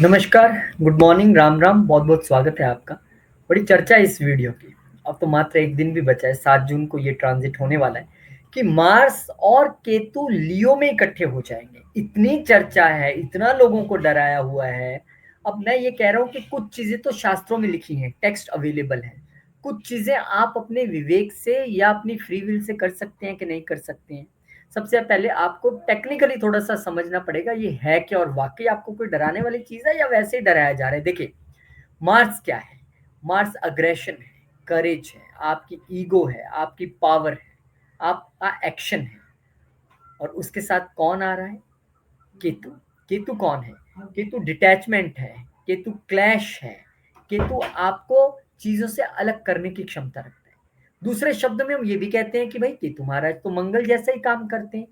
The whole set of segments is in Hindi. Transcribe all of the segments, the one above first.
नमस्कार, गुड मॉर्निंग, राम राम, बहुत-बहुत स्वागत है आपका। बड़ी चर्चा है इस वीडियो की। अब तो मात्र 1 दिन भी बचा है, 7 जून को ये ट्रांज़िट होने वाला है कि मार्स और केतु लियो में इकट्ठे हो जाएँगे। इतनी चर्चा है, इतना लोगों को डराया हुआ है। अब मैं ये कह रहा हूँ कि कुछ चीज़ें तो शास्त्रों में लिखी हैं, टेक्स्ट अवेलेबल है। कुछ चीज़ें आप अपने विवेक से या अपनी फ्री विल से कर सकते हैं कि नहीं कर सकते हैं। सबसे पहले आपको टेक्निकली थोड़ा-सा समझना पड़ेगा ये है क्या और वाक़ई आपको कोई डराने वाली चीज़ है या वैसे ही डराया जा रहा है। देखिए, मार्स क्या है? मार्स अग्रेशन है, करेज है, आपकी ईगो है, आपकी पावर है, आपका एक्शन है और उसके साथ कौन आ रहा है? केतु। केतु कौन है? केतु डिटैचमेंट है, केतु क्लैश है, केतु आपको चीज़ों से अलग करने की क्षमता रखता है। दूसरे शब्द में हम ये भी कहते हैं कि भाई केतु महाराज तो मंगल जैसा ही काम करते हैं।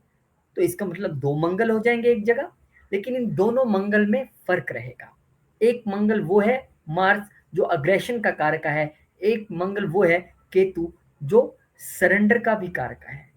तो इसका मतलब 2 मंगल हो जाएँगे एक जगह, लेकिन इन दोनों मंगल में फ़र्क रहेगा। एक मंगल वो है मार्स जो अग्रेशन का कारक है, एक मंगल वो है केतु जो सरेंडर का भी कारक है।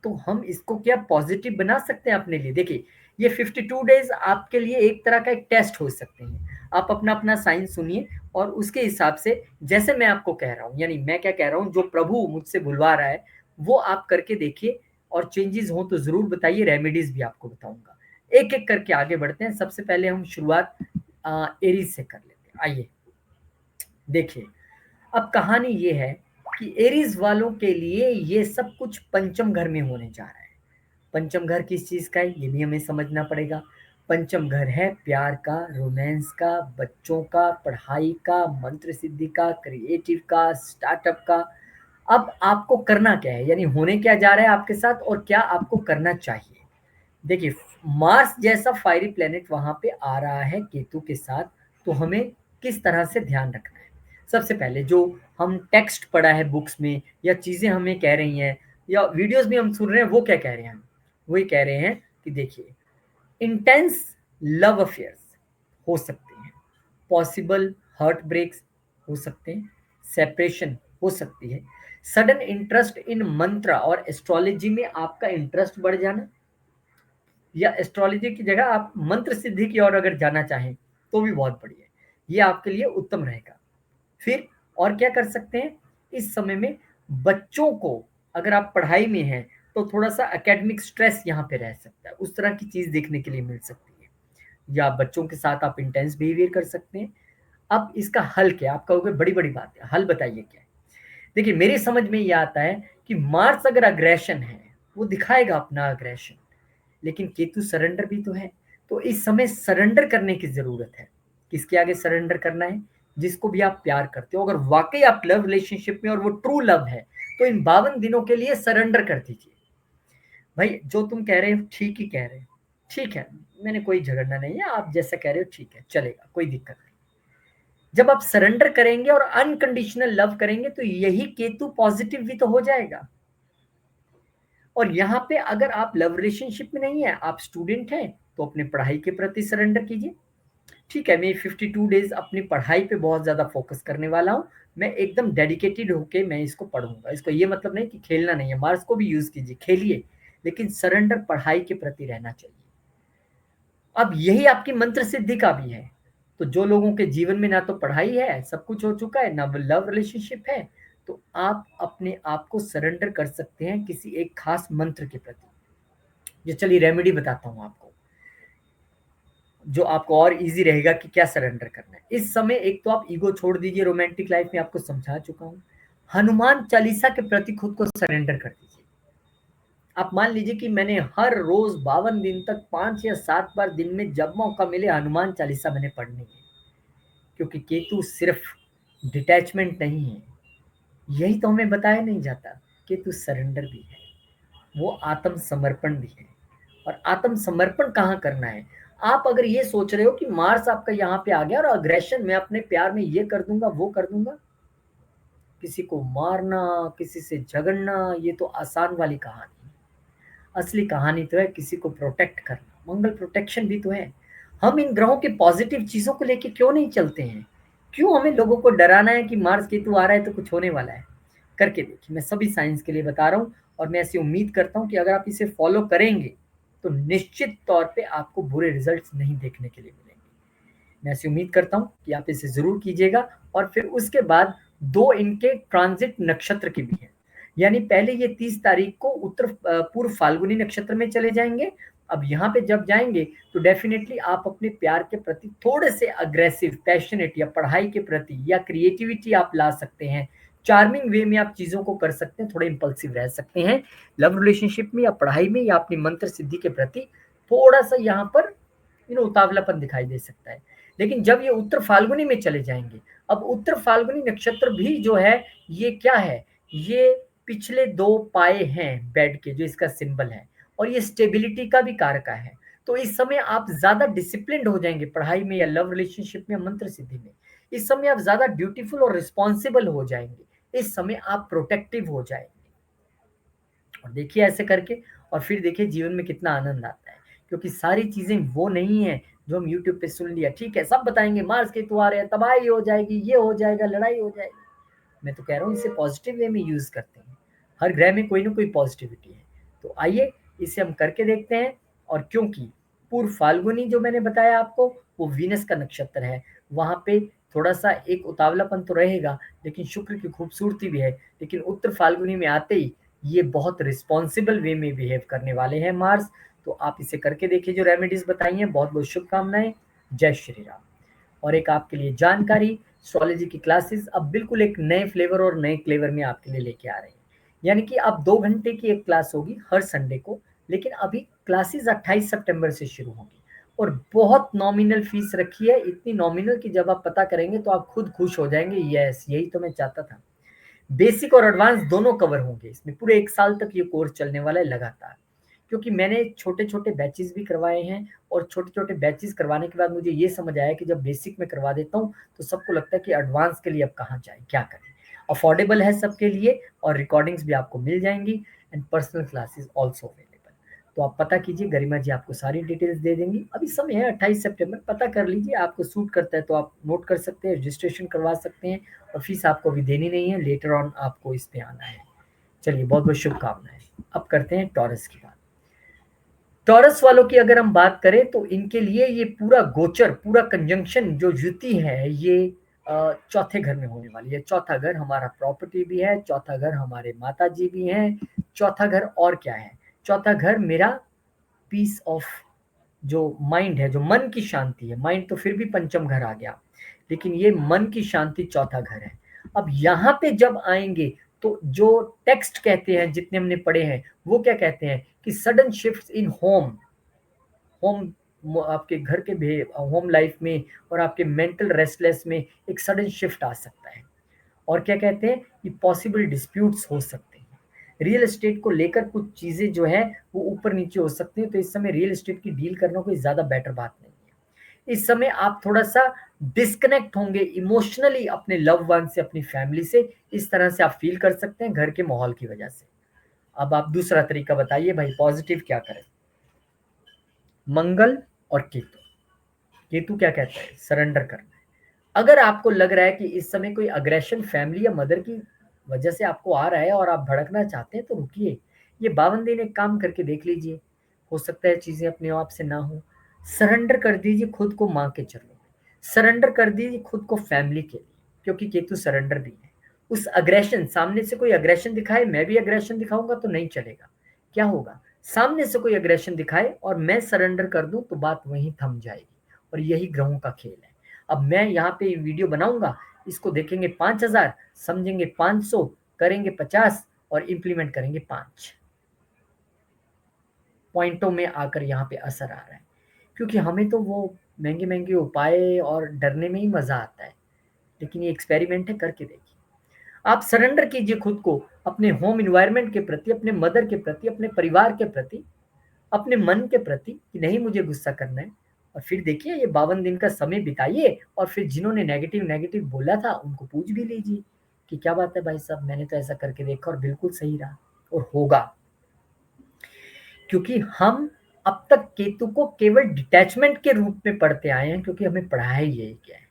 तो हम इसको क्या पॉज़िटिव बना सकते हैं अपने लिए? देखिए, ये 52 डेज़ आपके लिए एक तरह का एक टेस्ट हो सकते हैं। आप अपना-अपना साइन सुनिए और उसके हिसाब से जैसे मैं आपको कह रहा हूँ, यानी मैं क्या कह रहा हूँ, जो प्रभु मुझसे बुलवा रहा है, वो आप करके देखिए और चेंजेस हों तो ज़रूर बताइए, रेमेडीज़ भी आपको बताऊँगा। एक-एक करके आगे बढ़ते हैं। सबसे पहले हम शुरुआत एरीज़ से कर लेते हैं। आइए, देखिए, अब कहानी ये है कि एरीज़ वालों के लिए ये सब कुछ पंचम घर में होने जा रहा है। पंचम घर किस चीज़ का है, ये भी हमें समझना पड़ेगा। पंचम घर है प्यार का, रोमांस का, बच्चों का, पढ़ाई का, मंत्र सिद्धि का, क्रिएटिव का, स्टार्टअप का। अब आपको करना क्या है? यानी होने क्या जा रहा है आपके साथ और क्या आपको करना चाहिए? देखिए, मार्स जैसा फायरी प्लैनेट वहाँ पे आ रहा है केतु के साथ, तो हमें किस तरह से ध्यान रखना है? सबसे पहले जो हम टेक्स्ट पढ़ा है बुक्स में या चीज़ें हमें कह रही हैं या वीडियोज़ भी हम सुन रहे हैं, वो क्या कह रहे हैं? वो ये कह रहे हैं कि देखिए, इंटेंस लव अफेयर्स हो सकते हैं, पॉसिबल हार्ट ब्रेक्स हो सकते हैं, सेपरेशन हो सकती है, सडन इंटरेस्ट इन मंत्र और एस्ट्रोलॉजी में आपका इंटरेस्ट बढ़ जाना या एस्ट्रोलॉजी की जगह आप मंत्र सिद्धि की ओर अगर जाना चाहें, तो भी बहुत बढ़िया है। ये आपके लिए उत्तम रहेगा। फिर और क्या कर सकते हैं? इस समय में बच्चों को अगर आप पढ़ाई में हैं, तो थोड़ा-सा एकेडमिक स्ट्रेस यहाँ पे रह सकता है। उस तरह की चीज़ देखने के लिए मिल सकती है। या बच्चों के साथ आप इंटेंस बिहेवियर कर सकते हैं। अब इसका हल क्या है? आप कहोगे बड़ी-बड़ी बात है, हल बताइए क्या है? देखिए, मेरी समझ में ये आता है कि मार्स अगर अग्रेशन है, वो दिखाएगा अपना अग्रेशन। लेकिन केतु सरेंडर भी तो है। तो इस समय सरेंडर करने की ज़रूरत है। किसके आगे सरेंडर करना है? जिसको भी आप प्यार करते हो। अगर वाक़ई आप लव रिलेशनशिप में और वो ट्रू लव है, तो इन 52 दिनों के लिए सरेंडर कर दीजिए। भाई जो तुम कह रहे हो ठीक ही कह रहे हो। ठीक है, मैंने कोई झगड़ना नहीं है, आप जैसा कह रहे हो ठीक है, चलेगा, कोई दिक्कत नहीं। जब आप सरेंडर करेंगे और अनकंडीशनल लव करेंगे तो यही केतु पॉज़िटिव भी तो हो जाएगा। और यहाँ पे अगर आप लव रिलेशनशिप में नहीं है, आप स्टूडेंट हैं, तो अपनी पढ़ाई के प्रति सरेंडर कीजिए। ठीक है, मैं 52 डेज़ अपनी पढ़ाई पे बहुत ज़्यादा फ़ोकस करने वाला हूँ। मैं एकदम डेडिकेटेड होके मैं इसको पढ़ूँगा। इसका ये मतलब नहीं कि खेलना नहीं है, मार्स को भी यूज़ कीजिए, खेलिए, लेकिन सरेंडर पढ़ाई के प्रति रहना चाहिए। अब यही आपकी मंत्र सिद्धि का भी है। तो जो लोगों के जीवन में ना तो पढ़ाई है, सब कुछ हो चुका है, ना लव रिलेशनशिप है, तो आप अपने आप को सरेंडर कर सकते हैं किसी एक खास मंत्र के प्रति। ये चलिए रेमेडी बताता हूँ आपको, जो आपको और ईज़ी रहेगा कि क्या सरेंडर करना है। इस समय एक तो आप ईगो छोड़ दीजिए, रोमांटिक लाइफ़ में आपको समझा चुका हूँ। हनुमान चालीसा के प्रति खुद को सरेंडर कर दीजिए। आप मान लीजिए कि मैंने हर रोज़ 52 दिन तक 5 या 7 बार दिन में जब मौका मिले हनुमान चालीसा मैंने पढ़नी है। क्योंकि केतु सिर्फ़ डिटैचमेंट नहीं है, यही तो हमें बताया नहीं जाता। केतु सरेंडर भी है, वो आत्मसमर्पण भी है। और आत्मसमर्पण कहाँ करना है? आप अगर ये सोच रहे हो कि मार्स आपका यहाँ पे आ गया और अग्रेशन मैं अपने प्यार में ये कर दूँगा, वो कर दूँगा, किसी को मारना, किसी से झगड़ना, ये तो आसान वाली कहानी है। असली कहानी तो है किसी को प्रोटेक्ट करना, मंगल प्रोटेक्शन भी तो है। हम इन ग्रहों के पॉज़िटिव चीज़ों को लेके क्यों नहीं चलते हैं? क्यों हमें लोगों को डराना है कि मार्स केतु आ रहा है तो कुछ होने वाला है? करके देखिए, मैं सभी साइंस के लिए बता रहा हूँ और मैं ऐसी उम्मीद करता हूँ कि अगर आप इसे फ़ॉलो करेंगे, तो निश्चित तौर पे आपको बुरे रिज़ल्ट्स नहीं देखने के लिए मिलेंगे। मैं ऐसी उम्मीद करता हूँ कि आप इसे ज़रूर कीजिएगा। और फिर उसके बाद 2 इनके ट्रांज़िट नक्षत्र के भी हैं। यानी पहले ये 30 तारीख को पूर्व फाल्गुनी नक्षत्र में चले जाएँगे। अब यहाँ पे जब जाएँगे तो डेफ़िनेटली आप अपने प्यार के प्रति थोड़े से अग्रेसिव, पैशनेट या पढ़ाई के प्रति या क्रिएटिविटी आप ला सकते हैं। चार्मिंग वे में आप चीज़ों को कर सकते हैं, थोड़े इम्पल्सिव रह सकते हैं। लव रिलेशनशिप में या पढ़ाई में या अपनी मंत्र सिद्धि के प्रति थोड़ा-सा यहाँ पर उतावलापन दिखाई दे सकता है। लेकिन जब ये उत्तर फाल्गुनी में चले जाएँगे, अब उत्तर फाल्गुनी नक्षत्र भी जो है, ये क्या है? ये पिछले 2 पाए हैं बेड के, जो इसका सिंबल है, और ये स्टेबिलिटी का भी कारक है। तो इस समय आप ज़्यादा डिसिप्लिन्ड हो जाएँगे पढ़ाई में या लव रिलेशनशिप में, मंत्र सिद्धि में। इस समय आप ज़्यादा ड्यूटीफुल और रिस्पॉन्सिबल हो जाएँगे। इस समय आप प्रोटेक्टिव हो जाएँगे। और देखिए ऐसे करके, और फिर देखिए जीवन में कितना आनंद आता है। क्योंकि सारी चीज़ें वो नहीं है जो हम यूट्यूब पे सुन लिया, ठीक है, सब बताएँगे मार्स केतु आ रहे हैं, तबाही हो जाएगी, ये हो जाएगा, लड़ाई हो जाएगी। मैं तो कह रहा हूँ इसे पॉजिटिव वे में यूज़ करते हैं। हर ग्रह में कोई ना कोई पॉजिटिविटी है। तो आइए इसे हम करके देखते हैं। और क्योंकि पूर्व फाल्गुनी जो मैंने बताया आपको, वो वीनस का नक्षत्र है, वहाँ पे थोड़ा-सा एक उतावलापन तो रहेगा, लेकिन शुक्र की खूबसूरती भी है। लेकिन उत्तर फाल्गुनी में आते ही ये बहुत रिस्पॉन्सिबल वे में बिहेव करने वाले हैं मार्स। तो आप इसे करके देखिए जो रेमेडीज़ बताई हैं। बहुत-बहुत शुभकामनाएँ। जय श्री राम। और एक आपके लिए जानकारी, एस्ट्रोलॉजी की क्लासेस अब बिल्कुल एक नए फ्लेवर और नए क्लेवर में आपके लिए लेके आ रहे हैं। यानी कि अब 2 घंटे की एक क्लास होगी हर संडे को, लेकिन अभी क्लासेस 28 सितंबर से शुरू होंगी और बहुत नॉमिनल फीस रखी है, इतनी नॉमिनल कि जब आप पता करेंगे तो आप खुद खुश हो जाएँगे, यस यही तो मैं चाहता था। बेसिक और एडवांस दोनों कवर होंगे इसमें, पूरे 1 साल तक ये कोर्स चलने वाला है लगातार। क्योंकि मैंने छोटे-छोटे बैचेज़ भी करवाए हैं, और छोटे-छोटे बैचेज़ करवाने के बाद मुझे ये समझ आया कि जब बेसिक में करवा देता हूँ, तो सबको लगता है कि एडवांस के लिए अब कहाँ जाएँ, क्या करें? अफोर्डेबल है सबके लिए, और रिकॉर्डिंग्स भी आपको मिल जाएँगी, and personal classes also available. तो आप पता कीजिए, गरिमा जी आपको सारी डिटेल्स दे देंगी। अभी समय है 28 सितंबर, पता कर लीजिए, आपको सूट करता है तो आप नोट कर सकते हैं, रजिस्ट्रेशन करवा सकते हैं, और फीस आपको अभी देनी नहीं है, लेटर ऑन आपको इस पे आना है। चलिए बहुत-बहुत शुभकामनाएँ। अब करते हैं टॉरस की बात। टॉरस वालों की अगर हम बात करें तो इनके लिए ये पूरा गोचर, पूरा कंजंक्शन जो युति है, ये चौथे घर में होने वाली है। चौथा घर हमारा प्रॉपर्टी भी है, चौथा घर हमारे माताजी भी हैं, चौथा घर और क्या है? चौथा घर मेरा पीस ऑफ जो माइंड है, जो मन की शांति है। माइंड तो फिर भी पंचम घर आ गया, लेकिन ये मन की शांति चौथा घर है। अब यहाँ पे जब आएँगे तो जो टेक्स्ट कहते हैं, जितने हमने पढ़े हैं, वो क्या कहते हैं कि सडन शिफ्ट्स इन होम, होम आपके घर के होम लाइफ में और आपके मेंटल रेस्टलेस में एक सडन शिफ्ट आ सकता है। और क्या कहते हैं कि पॉसिबल डिस्प्यूट्स हो सकते हैं। रियल एस्टेट को लेकर कुछ चीज़ें जो है वो ऊपर-नीचे हो सकती हैं, तो इस समय रियल एस्टेट की डील करना कोई ज़्यादा बेटर बात नहीं है। इस समय आप थोड़ा-सा डिस्कनेक्ट होंगे इमोशनली अपने लव्ड वन से, अपनी फैमिली से, इस तरह से आप फ़ील कर सकते हैं घर के माहौल की वजह से। अब आप दूसरा तरीका बताइए भाई, पॉज़िटिव क्या करें? मंगल और केतु। केतु क्या कहता है? सरेंडर करना है। अगर आपको लग रहा है कि इस समय कोई अग्रेशन फैमिली या मदर की वजह से आपको आ रहा है और आप भड़कना चाहते हैं, तो रुकिए। ये 52 दिन एक काम करके देख लीजिए। हो सकता है चीज़ें अपने आप से ना हो। सरेंडर कर दीजिए खुद को माँ के चरणों में। सरेंडर कर दीजिए खुद को फैमिली के लिए, क्योंकि केतु सरेंडर भी है। उस अग्रेशन, सामने से कोई अग्रेशन दिखाए, मैं भी अग्रेशन दिखाऊँगा तो नहीं चलेगा। क्या होगा? सामने से कोई अग्रेशन दिखाए और मैं सरेंडर कर दूँ तो बात वहीं थम जाएगी, और यही ग्रहों का खेल है। अब मैं यहाँ पे वीडियो बनाऊँगा, इसको देखेंगे 5000, समझेंगे 500, करेंगे 50 और इम्प्लीमेंट करेंगे 5। पॉइंटों में आकर यहाँ पे असर आ रहा है। क्योंकि हमें तो वो महँगे-महँगे उपाय और डरने में ही मज़ा आता है। लेकिन ये एक्सपेरिमेंट है, करके देखिए। आप सरेंडर कीजिए खुद को अपने होम एनवायरनमेंट के प्रति, अपने मदर के प्रति, अपने परिवार के प्रति, अपने मन के प्रति कि नहीं मुझे गुस्सा करना है। और फिर देखिए ये 52 दिन का समय बिताइए, और फिर जिन्होंने नेगेटिव बोला था उनको पूछ भी लीजिए कि क्या बात है भाई साहब, मैंने तो ऐसा करके देखा और बिल्कुल सही रहा और होगा। क्योंकि हम अब तक केतु को केवल डिटैचमेंट के रूप में पढ़ते आए हैं, क्योंकि हमें पढ़ाया ही यही गया है।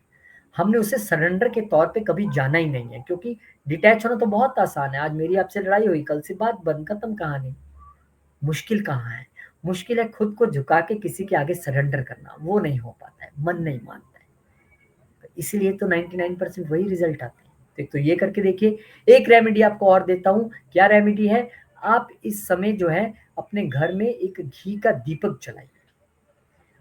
हमने उसे सरेंडर के तौर पे कभी जाना ही नहीं है, क्योंकि डिटैच होना तो बहुत आसान है। आज मेरी आपसे लड़ाई हुई, कल से बात बंद, खत्म कहानी। मुश्किल कहाँ है? मुश्किल है खुद को झुका के किसी के आगे सरेंडर करना, वो नहीं हो पाता है, मन नहीं मानता है। इसीलिए तो 99% वही रिजल्ट आते हैं। तो एक तो ये करके देखिए। एक रेमेडी आपको और देता हूँ। क्या रेमेडी है? आप इस समय जो है अपने घर में एक घी का दीपक जलाइए।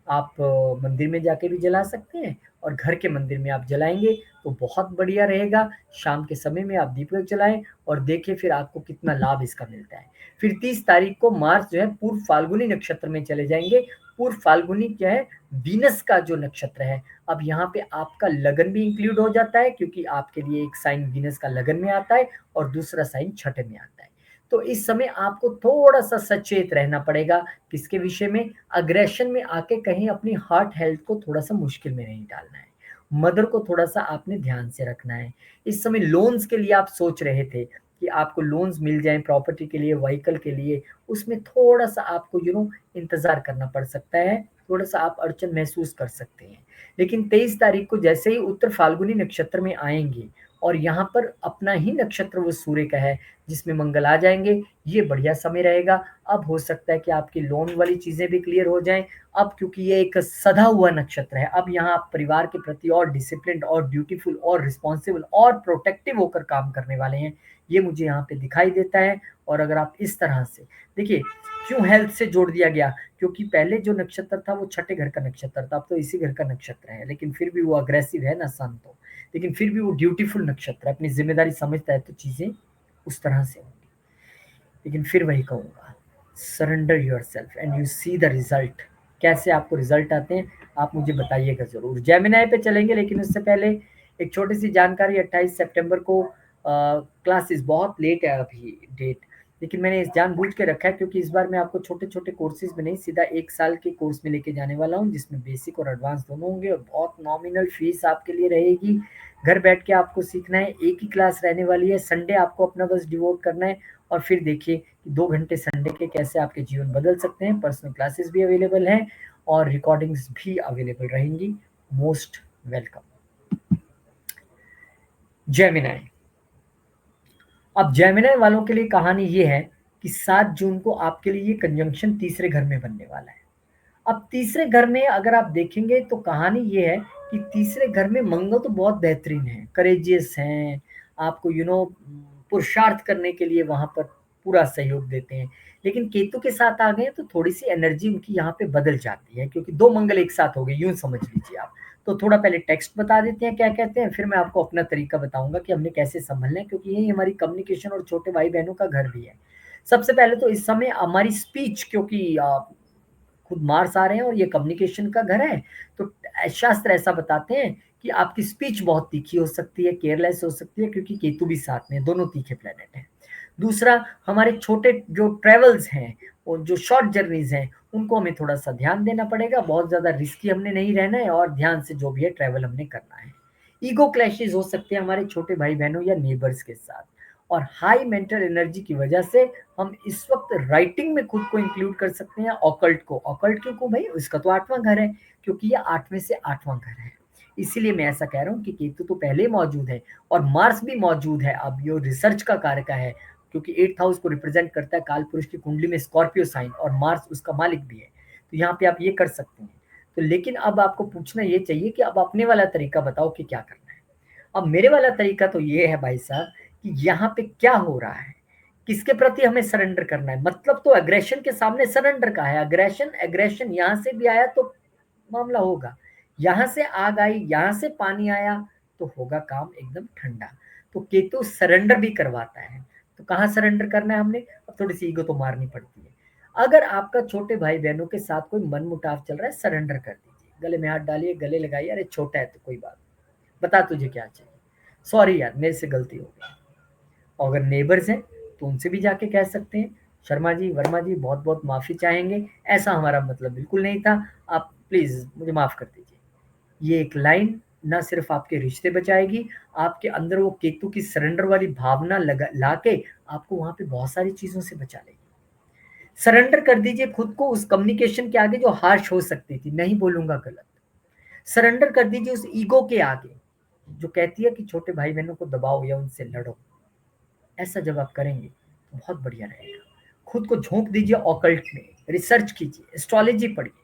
आप मंदिर में जाके भी जला सकते हैं और घर के मंदिर में आप जलाएँगे तो बहुत बढ़िया रहेगा। शाम के समय में आप दीपक जलाएँ और देखिए फिर आपको कितना लाभ इसका मिलता है। फिर 30 तारीख को मार्स जो है पूर्व फाल्गुनी नक्षत्र में चले जाएँगे। पूर्व फाल्गुनी क्या है? वीनस का जो नक्षत्र है। अब यहाँ पे आपका लगन भी इंक्लूड हो जाता है क्योंकि आपके लिए एक साइन वीनस का लगन में आता है और दूसरा साइन छठे में आता है। तो इस समय आपको थोड़ा-सा सचेत रहना पड़ेगा। किसके विषय में? अग्रेशन में आके कहीं अपनी हार्ट हेल्थ को थोड़ा-सा मुश्किल में नहीं डालना है। मदर को थोड़ा-सा आपने ध्यान से रखना है। इस समय लोन्स के लिए आप सोच रहे थे कि आपको लोन्स मिल जाएँ प्रॉपर्टी के लिए, व्हीकल के लिए, उसमें थोड़ा-सा आपको इंतज़ार करना पड़ सकता है, थोड़ा-सा आप अड़चन महसूस कर सकते हैं। लेकिन 23 तारीख को जैसे ही उत्तर फाल्गुनी नक्षत्र में आएँगे और यहाँ पर अपना ही नक्षत्र वो सूर्य का है, जिसमें मंगल आ जाएँगे, ये बढ़िया समय रहेगा। अब हो सकता है कि आपकी लोन वाली चीज़ें भी क्लियर हो जाएँ। अब क्योंकि ये एक सधा हुआ नक्षत्र है, अब यहाँ आप परिवार के प्रति और डिसिप्लिन्ड और ड्यूटीफुल और रिस्पॉन्सिबल और प्रोटेक्टिव होकर काम करने वाले हैं, ये मुझे यहाँ पे दिखाई देता है। और अगर आप इस तरह से देखिए, क्यों हेल्थ से जोड़ दिया गया? क्योंकि पहले जो नक्षत्र था वो छठे घर का नक्षत्र था, अब तो इसी घर का नक्षत्र है, लेकिन फिर भी वो अग्रेसिव है ना सन तो, लेकिन फिर भी वो ड्यूटीफुल नक्षत्र है, अपनी ज़िम्मेदारी समझता है तो चीज़ें उस तरह से होंगी। लेकिन फिर वही कहूँगा, surrender yourself and you see the result. कैसे आपको रिजल्ट आते हैं आप मुझे बताइएगा ज़रूर। जेमिनी पे चलेंगे लेकिन उससे पहले एक छोटी-सी जानकारी। 28 सितंबर को क्लासेस बहुत लेट है अभी डेट, लेकिन मैंने इस जानबूझ के रखा है क्योंकि इस बार मैं आपको छोटे-छोटे कोर्सेज़ में नहीं, सीधा 1 साल के कोर्स में लेके जाने वाला हूँ, जिसमें बेसिक और एडवांस दोनों होंगे और बहुत नॉमिनल फीस आपके लिए रहेगी। घर बैठ के आपको सीखना है, एक ही क्लास रहने वाली है, संडे आपको अपना बस डिवोट करना है और फिर देखिए कि 2 घंटे संडे के कैसे आपके जीवन बदल सकते हैं। पर्सनल क्लासेस भी अवेलेबल हैं और रिकॉर्डिंग्स भी अवेलेबल रहेंगी। Most welcome. जेमिनी। अब जेमिनी वालों के लिए कहानी ये है कि 7 जून को आपके लिए ये कंजंक्शन तीसरे घर में बनने वाला है। अब तीसरे घर में अगर आप देखेंगे तो कहानी ये है कि तीसरे घर में मंगल तो बहुत बेहतरीन है, करेजियस हैं, आपको पुरुषार्थ करने के लिए वहाँ पर पूरा सहयोग देते हैं। लेकिन केतु के साथ आ गए तो थोड़ी-सी एनर्जी उनकी यहाँ पे बदल जाती है क्योंकि 2 मंगल एक साथ हो गए, यूँ समझ लीजिए आप। तो थोड़ा पहले टेक्स्ट बता देते हैं क्या कहते हैं, फिर मैं आपको अपना तरीका बताऊँगा कि हमने कैसे सँभलना है क्योंकि यही हमारी कम्युनिकेशन और छोटे भाई-बहनों का घर भी है। सबसे पहले तो इस समय हमारी स्पीच क्योंकि खुद मार्स आ रहे हैं और ये कम्युनिकेशन का घर है, तो शास्त्र ऐसा बताते हैं कि आपकी स्पीच बहुत तीखी हो सकती है, केयरलेस हो सकती है क्योंकि केतु भी साथ में है, दोनों तीखे प्लैनेट हैं। दूसरा, हमारे छोटे जो ट्रैवल्स हैं और जो शॉर्ट जर्नीज़ हैं, उनको हमें थोड़ा-सा ध्यान देना पड़ेगा, बहुत ज़्यादा रिस्की हमने नहीं रहना है और ध्यान से जो भी है ट्रैवल हमने करना है। ईगो क्लैशेज़ हो सकते हैं हमारे छोटे भाई-बहनों या नेबर्स के साथ और हाई मेंटल एनर्जी की वजह से हम इस वक़्त राइटिंग में खुद को इंक्लूड कर सकते हैं ऑकल्ट को। ऑकल्ट क्यों भई? इसका तो 8वाँ घर है क्योंकि ये 8वें से 8वाँ घर है। इसीलिए मैं ऐसा कह रहा हूँ कि केतु तो पहले ही मौजूद है और मार्स भी मौजूद है। अब ये रिसर्च का कारक है क्योंकि 8th हाउस को रिप्रेजेंट करता है कालपुरुष की कुंडली में स्कॉर्पियो साइन और मार्स उसका मालिक भी है। तो यहाँ पे आप ये कर सकते हैं। तो लेकिन अब आपको पूछना ये चाहिए कि अब अपने वाला तरीका बताओ कि क्या करना है? अब मेरे वाला तरीका तो ये है भाई साहब कि यहाँ पे क्या हो रहा है, किसके प्रति हमें सरेंडर करना है। मतलब तो एग्रेशन के सामने सरेंडर का है। एग्रेशन एग्रेशन यहाँ से भी आया तो मामला होगा, यहाँ से आग आई, यहाँ से पानी आया तो होगा काम एकदम ठंडा। तो केतु सरेंडर भी करवाता है। तो कहाँ सरेंडर करना है हमने? अब थोड़ी सी ईगो तो मारनी पड़ती है। अगर आपका छोटे भाई बहनों के साथ कोई मनमुटाव चल रहा है, सरेंडर कर दीजिए, गले में हाथ डालिए, गले लगाइए, अरे छोटा है तो कोई बात नहीं, बता तुझे क्या चाहिए, सॉरी यार मेरे से गलती हो गई। और अगर नेबर्स हैं तो उनसे भी जाके कह सकते हैं, शर्मा जी, वर्मा जी, बहुत बहुत माफ़ी चाहेंगे, ऐसा हमारा मतलब बिल्कुल नहीं था, आप प्लीज़ मुझे माफ़ कर दीजिए। ये एक लाइन ना सिर्फ आपके रिश्ते बचाएगी, आपके अंदर वो केतु की सरेंडर वाली भावना लगा लाके आपको वहाँ पे बहुत सारी चीज़ों से बचा लेगी। सरेंडर कर दीजिए खुद को उस कम्युनिकेशन के आगे जो हार्श हो सकती थी, नहीं बोलूँगा गलत। सरेंडर कर दीजिए उस ईगो के आगे, जो कहती है कि छोटे भाई-बहनों को दबाओ या उनसे लड़ो। ऐसा जब आप करेंगे तो बहुत बढ़िया रहेगा। खुद को झोंक दीजिए ऑकल्ट में, रिसर्च कीजिए, एस्ट्रोलॉजी पढ़िए,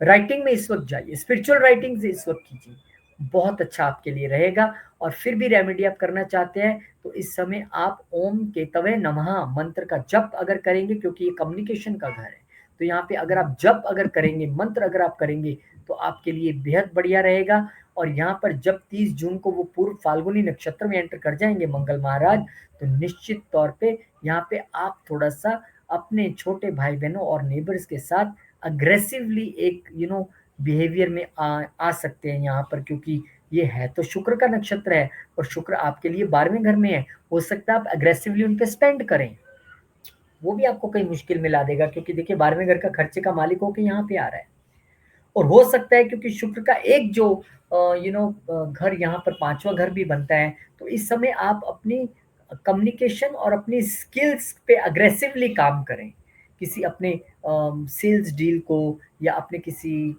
राइटिंग में इस वक्त जाइए, स्पिरिचुअल राइटिंग से इस वक्त कीजिए बहुत अच्छा आपके लिए रहेगा। और फिर भी रेमेडी आप करना चाहते हैं तो इस समय आप ओम केतवे नमः मंत्र का जप अगर करेंगे, क्योंकि ये कम्युनिकेशन का घर है, तो यहाँ पे अगर आप जप अगर करेंगे, मंत्र अगर आप करेंगे तो आपके लिए बेहद बढ़िया रहेगा। और यहाँ पर जब 30 जून को वो पूर्व फाल्गुनी नक्षत्र में एंटर कर जाएंगे मंगल महाराज, तो निश्चित तौर पे यहाँ पे आप थोड़ा सा अपने छोटे भाई बहनों और नेबर्स के साथ अग्रेसिवली एक बिहेवियर में आ सकते हैं यहाँ पर, क्योंकि ये है तो शुक्र का नक्षत्र है और शुक्र आपके लिए 12वें घर में है। हो सकता है आप अग्रेसिवली उन पे स्पेंड करें, वो भी आपको कहीं मुश्किल में ला देगा, क्योंकि देखिए 12वें घर का खर्चे का मालिक होकर यहाँ पे आ रहा है। और हो सकता है क्योंकि शुक्र का एक जो घर यहाँ पर 5वां घर भी बनता है, तो इस समय आप अपनी कम्युनिकेशन और अपनी स्किल्स पे अग्रेसिवली काम करें, किसी अपने सेल्स डील को या अपने किसी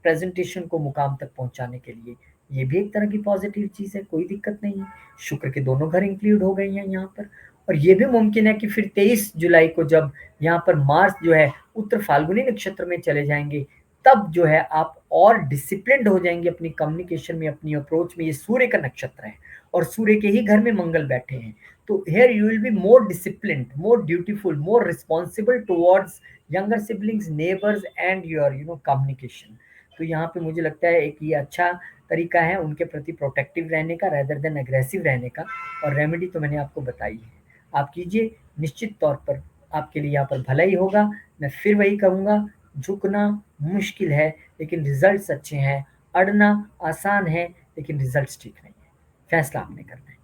प्रेजेंटेशन को मुकाम तक पहुंचाने के लिए। ये भी एक तरह की पॉजिटिव चीज़ है, कोई दिक्कत नहीं है। शुक्र के दोनों घर इंक्लूड हो गए हैं यहाँ पर। और ये भी मुमकिन है कि फिर 23 जुलाई को जब यहाँ पर मार्स जो है उत्तर फाल्गुनी नक्षत्र में चले जाएंगे, तब जो है आप और डिसिप्लिन्ड हो जाएंगे अपनी कम्युनिकेशन में, अपनी अप्रोच में। ये सूर्य का नक्षत्र है और सूर्य के ही घर में मंगल बैठे हैं, तो here you will be more disciplined, more dutiful, more responsible towards younger siblings, neighbors and your communication। तो यहाँ पे मुझे लगता है एक ये अच्छा तरीका है उनके प्रति प्रोटेक्टिव रहने का रेदर देन अग्रेसिव रहने का। और रेमेडी तो मैंने आपको बताई है, आप कीजिए, निश्चित तौर पर आपके लिए यहाँ पर भला ही होगा। मैं फिर वही कहूँगा, झुकना मुश्किल है लेकिन रिजल्ट्स अच्छे हैं, अड़ना आसान है लेकिन रिजल्ट्स ठीक नहीं है। फैसला आपने करना है।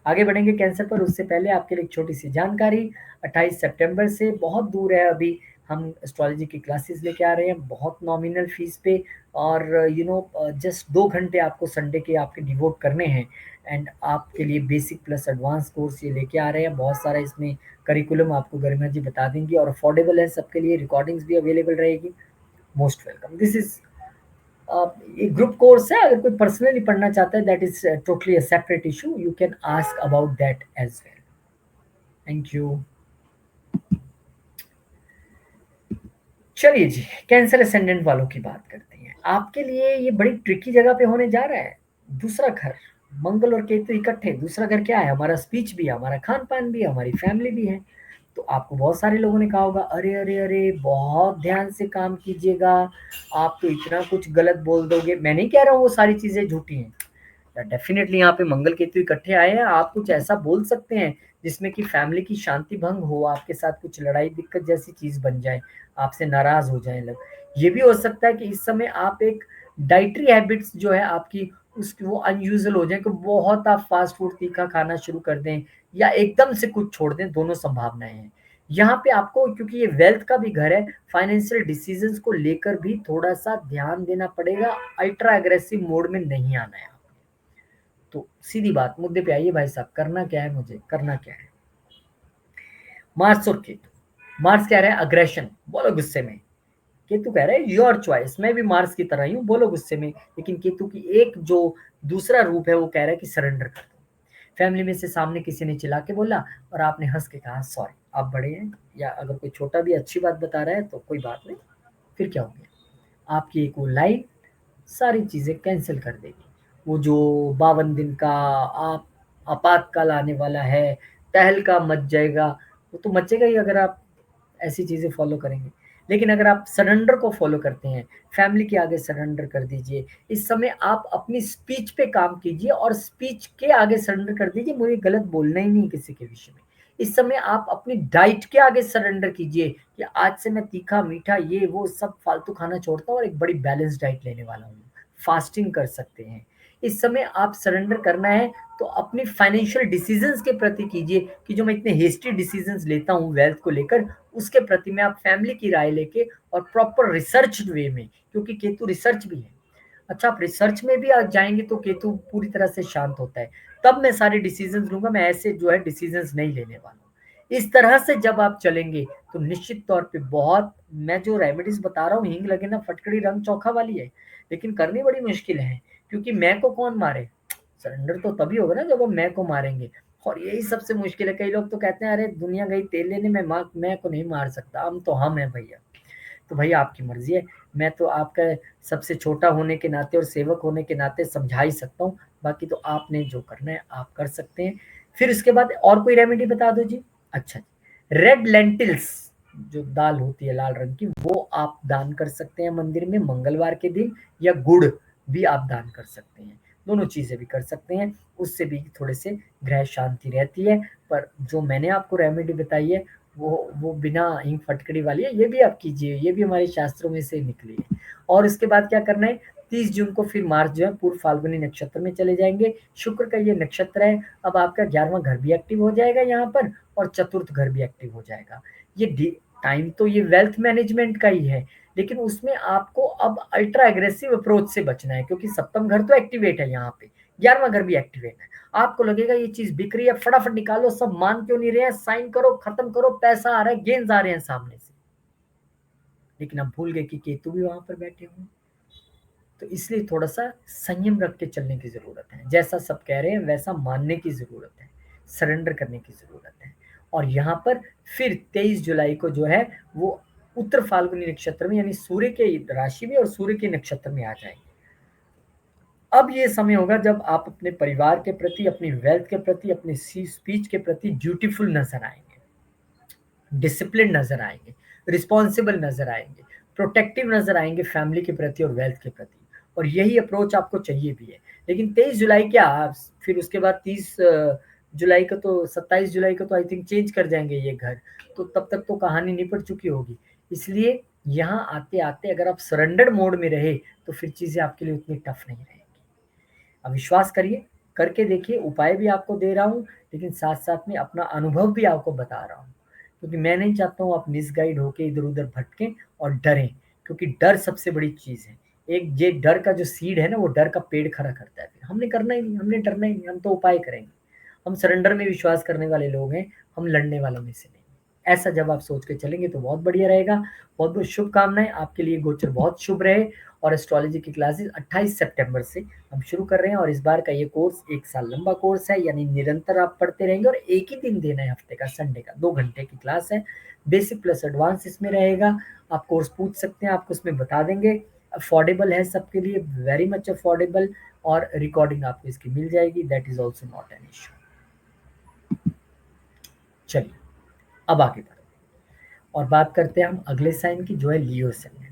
आगे बढ़ेंगे कैंसर पर, उससे पहले आपके लिए एक छोटी सी जानकारी। 28 सितंबर से, बहुत दूर है अभी, हम एस्ट्रोलॉजी की क्लासेस लेके आ रहे हैं बहुत नॉमिनल फीस पे। और जस्ट 2 घंटे आपको संडे के आपके डिवोट करने हैं। एंड आपके लिए बेसिक प्लस एडवांस कोर्स ये लेके आ रहे हैं, बहुत सारा इसमें करिकुलम आपको गरिमा जी बता देंगी और अफोर्डेबल है सबके लिए, रिकॉर्डिंग्स भी अवेलेबल रहेगी। Most welcome. दिस इज एक ग्रुप कोर्स है, अगर कोई पर्सनली पढ़ना चाहता है that is totally a separate issue, you can ask about that as well. Thank you. चलिए जी, कैंसर असेंडेंट वालों की बात करते हैं। आपके लिए ये बड़ी ट्रिकी जगह पे होने जा रहा है। दूसरा घर, मंगल और केतु इकट्ठे। दूसरा घर क्या है? हमारा स्पीच भी है, हमारा खान पान भी है, हमारी फैमिली भी है। तो आपको बहुत सारे लोगों ने कहा होगा, अरे अरे अरे बहुत ध्यान से काम कीजिएगा, आप तो इतना कुछ गलत बोल दोगे। मैं नहीं कह रहा हूँ वो सारी चीजें झूठी हैं, डेफिनेटली यहाँ पे मंगल केतु इकट्ठे आए हैं, आप कुछ ऐसा बोल सकते हैं जिसमें कि फैमिली की शांति भंग हो, आपके साथ कुछ लड़ाई दिक्कत जैसी चीज बन जाए, आपसे नाराज हो जाए लोग। ये भी हो सकता है कि इस समय आप एक डाइटरी हैबिट्स जो है आपकी, उसकी वो अनयूजुअल हो जाए कि बहुत आप फास्ट फूड तीखा खाना शुरू कर दें या एकदम से कुछ छोड़ दें, दोनों संभावनाएं हैं। यहाँ पे आपको, क्योंकि ये वेल्थ का भी घर है, फाइनेंशियल डिसीजंस को लेकर भी थोड़ा सा ध्यान देना पड़ेगा, अल्ट्रा एग्रेसिव मोड में नहीं आना है। तो सीधी बात, मुद्दे पे आइए भाई साहब, करना क्या है, मुझे करना क्या है। मार्स और केतु। मार्स कह रहा है अग्रेशन, बोलो गुस्से में। केतु कह रहा है योर चॉइस, मैं भी मार्स की तरह ही हूँ, बोलो गुस्से में। लेकिन केतु की एक जो दूसरा रूप है वो कह रहा है कि सरेंडर कर दो। फैमिली में से सामने किसी ने चिल्ला के बोला और आपने हंस के कहा सॉरी, आप बड़े हैं, या अगर कोई छोटा भी अच्छी बात बता रहा है तो कोई बात नहीं, फिर क्या हो गया। आपकी एक वो लाइन सारी चीजें कैंसिल कर देगी। वो जो 52 दिन का आप आपातकाल आने वाला है, तहलका मच जाएगा, वो तो मचेगा ही अगर आप ऐसी चीजें फॉलो करेंगे। लेकिन अगर आप सरेंडर को फॉलो करते हैं, फैमिली के आगे सरेंडर कर दीजिए। इस समय आप अपनी स्पीच पे काम कीजिए और स्पीच के आगे सरेंडर कर दीजिए, मुझे गलत बोलना ही नहीं किसी के विषय में। इस समय आप अपनी डाइट के आगे सरेंडर कीजिए कि आज से मैं तीखा मीठा ये वो सब फालतू खाना छोड़ता हूँ और एक बड़ी बैलेंस डाइट लेने वाला हूँ। फास्टिंग कर सकते हैं। इस समय आप सरेंडर करना है तो अपनी फाइनेंशियल डिसीजंस के प्रति कीजिए कि जो मैं इतने हेस्टी डिसीजंस लेता हूँ वेल्थ को लेकर, उसके प्रति में आप फैमिली की राय लेके और प्रॉपर रिसर्च वे में, क्योंकि केतु रिसर्च भी है। अच्छा, आप रिसर्च में भी आज जाएंगे तो केतु पूरी तरह से शांत होता है, तब मैं सारे डिसीजंस लूंगा, मैं ऐसे जो है डिसीजंस नहीं लेने वाला हूँ। इस तरह से जब आप चलेंगे तो निश्चित तौर पे बहुत, मैं जो रेमेडीज बता रहा हूँ, हींग लगे ना फटकड़ी रंग चोखा वाली है, लेकिन करनी बड़ी मुश्किल है, क्योंकि मैं को कौन मारे। सरेंडर तो तभी होगा ना जब हम मैं को मारेंगे, और यही सबसे मुश्किल है। कई लोग तो कहते हैं अरे दुनिया गई तेल लेने में, मैं को नहीं मार सकता, हम तो हम है भैया। तो भाई आपकी मर्जी है। मैं तो आपका सबसे छोटा होने के नाते और सेवक होने के नाते समझा ही सकता हूँ, बाकी तो आपने जो करना है आप कर सकते हैं। फिर उसके बाद और कोई रेमेडी बता दो जी। अच्छा जी, रेड लेंटिल्स जो दाल होती है लाल रंग की, वो आप दान कर सकते हैं मंदिर में मंगलवार के दिन, या गुड़ भी आप दान कर सकते हैं। दोनों चीजें भी कर सकते हैं, उससे भी थोड़े से ग्रह शांति रहती है। पर जो मैंने आपको रेमेडी बताई है वो बिना हिंग फटकड़ी वाली है, ये भी आप कीजिए, ये भी हमारे शास्त्रों में से निकली है। और इसके बाद क्या करना है, 30 जून को फिर मार्च जो है पूर्व फाल्गुनी नक्षत्र में चले जाएंगे। शुक्र का ये नक्षत्र है, अब आपका 11वां घर भी एक्टिव हो जाएगा यहाँ पर, और चतुर्थ घर भी एक्टिव हो जाएगा। ये टाइम तो ये वेल्थ मैनेजमेंट का ही है, लेकिन उसमें आपको अब अल्ट्रा एग्रेसिव अप्रोच से बचना है, क्योंकि सप्तम घर तो एक्टिवेट है यहाँ पे, 11वां घर भी एक्टिवेट है। आपको लगेगा ये चीज बिक रही है, फटाफट निकालो, सब मान क्यों नहीं रहे हैं, साइन करो, खत्म करो, पैसा आ रहा है, गेंस आ रहे हैं सामने से। लेकिन आप भूल गए कि केतु भी वहां पर बैठे हुए हैं। तो इसलिए थोड़ा सा संयम रख के चलने की जरूरत है, जैसा सब कह रहे हैं वैसा मानने की जरूरत है, सरेंडर करने की जरूरत है। और यहाँ पर फिर 23 जुलाई को जो है वो उत्तर फाल्गुनी नक्षत्र में, यानी सूर्य के राशि में और सूर्य के नक्षत्र में आ जाएंगे। अब ये समय होगा जब आप अपने परिवार के प्रति, अपनी वेल्थ के प्रति, अपनी स्पीच के प्रति ड्यूटीफुल नजर आएंगे, डिसिप्लिन नजर आएंगे, रिस्पॉन्सिबल नजर आएंगे, प्रोटेक्टिव नजर आएंगे फैमिली के प्रति और वेल्थ के प्रति। और यही अप्रोच आपको चाहिए भी है। लेकिन 23 जुलाई क्या, फिर उसके बाद 30 जुलाई को तो 27 जुलाई को तो आई थिंक चेंज कर जाएंगे ये घर, तो तब तक तो कहानी निपट चुकी होगी। इसलिए यहाँ आते आते अगर आप सरेंडर मोड में रहे तो फिर चीजें आपके लिए उतनी टफ नहीं रहेंगी। अब विश्वास करिए, करके देखिए, उपाय भी आपको दे रहा हूँ, लेकिन साथ साथ में अपना अनुभव भी आपको बता रहा हूँ, क्योंकि मैं नहीं चाहता हूँ आप मिसगाइड होके इधर उधर भटकें और डरें, क्योंकि डर सबसे बड़ी चीज है। एक ये डर का जो सीड है ना, वो डर का पेड़ खड़ा करता है। फिर हमने करना ही नहीं, हमने डरना ही नहीं, हम तो उपाय करेंगे। हम सरेंडर में विश्वास करने वाले लोग हैं, हम लड़ने वालों में से नहीं। ऐसा जब आप सोच के चलेंगे तो बहुत बढ़िया रहेगा। बहुत बहुत शुभकामनाएं आपके लिए, गोचर बहुत शुभ रहे। और एस्ट्रोलॉजी की क्लासेस 28 सितंबर से हम शुरू कर रहे हैं, और इस बार का ये कोर्स 1 साल लंबा कोर्स है, यानी निरंतर आप पढ़ते रहेंगे, और एक ही दिन देना है हफ्ते का, संडे का 2 घंटे की क्लास है। बेसिक प्लस एडवांस इसमें रहेगा। आप कोर्स पूछ सकते हैं, आपको उसमें बता देंगे। अफोर्डेबल है सबके लिए, वेरी मच अफोर्डेबल। और रिकॉर्डिंग आपको इसकी मिल जाएगी, that is also not an issue. चलिए अब आगे बढ़ो और बात करते हैं हम अगले साइन की, जो है लियो साइन।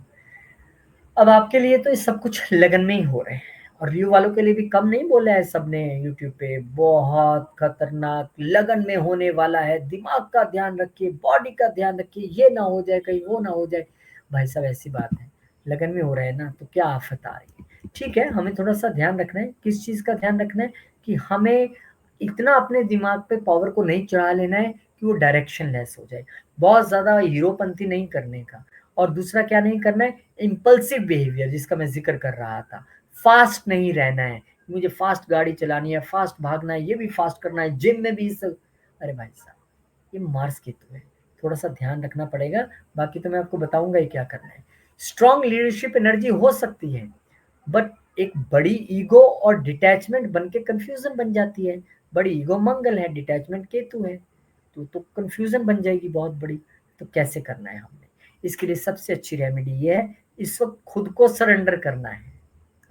अब आपके लिए तो ये सब कुछ लगन में ही हो रहे हैं, और लियो वालों के लिए भी कम नहीं बोला है सबने यूट्यूब पे, बहुत खतरनाक लगन में होने वाला है, दिमाग का ध्यान रखिए, बॉडी का ध्यान रखिए, ये ना हो जाए कहीं, वो ना हो जाए। भाई साहब ऐसी बात है, लगन में हो रहा है ना, तो क्या आफत आ रही है। ठीक है, हमें थोड़ा सा ध्यान रखना है, किस चीज का ध्यान रखना है, कि हमें इतना अपने दिमाग पे पावर को नहीं चढ़ा लेना है कि वो डायरेक्शन लेस हो जाए। बहुत ज्यादा हीरोपंती नहीं करने का। और दूसरा क्या नहीं करना है, इम्पल्सिव बिहेवियर जिसका मैं जिक्र कर रहा था। फास्ट नहीं रहना है, मुझे फास्ट गाड़ी चलानी है, फास्ट भागना है, ये भी फास्ट करना है, जिम में भी सब। अरे भाई साहब, ये मार्स केतु है, थोड़ा सा ध्यान रखना पड़ेगा। बाकी तो मैं आपको बताऊंगा ही क्या करना है। स्ट्रॉन्ग लीडरशिप एनर्जी हो सकती है, बट एक बड़ी ईगो और डिटैचमेंट बन के कंफ्यूजन बन जाती है। बड़ी ईगो मंगल है, डिटैचमेंट केतु है, तो कंफ्यूजन बन जाएगी बहुत बड़ी। तो कैसे करना है हमने, इसके लिए सबसे अच्छी रेमेडी ये है, इस वक्त खुद को सरेंडर करना है।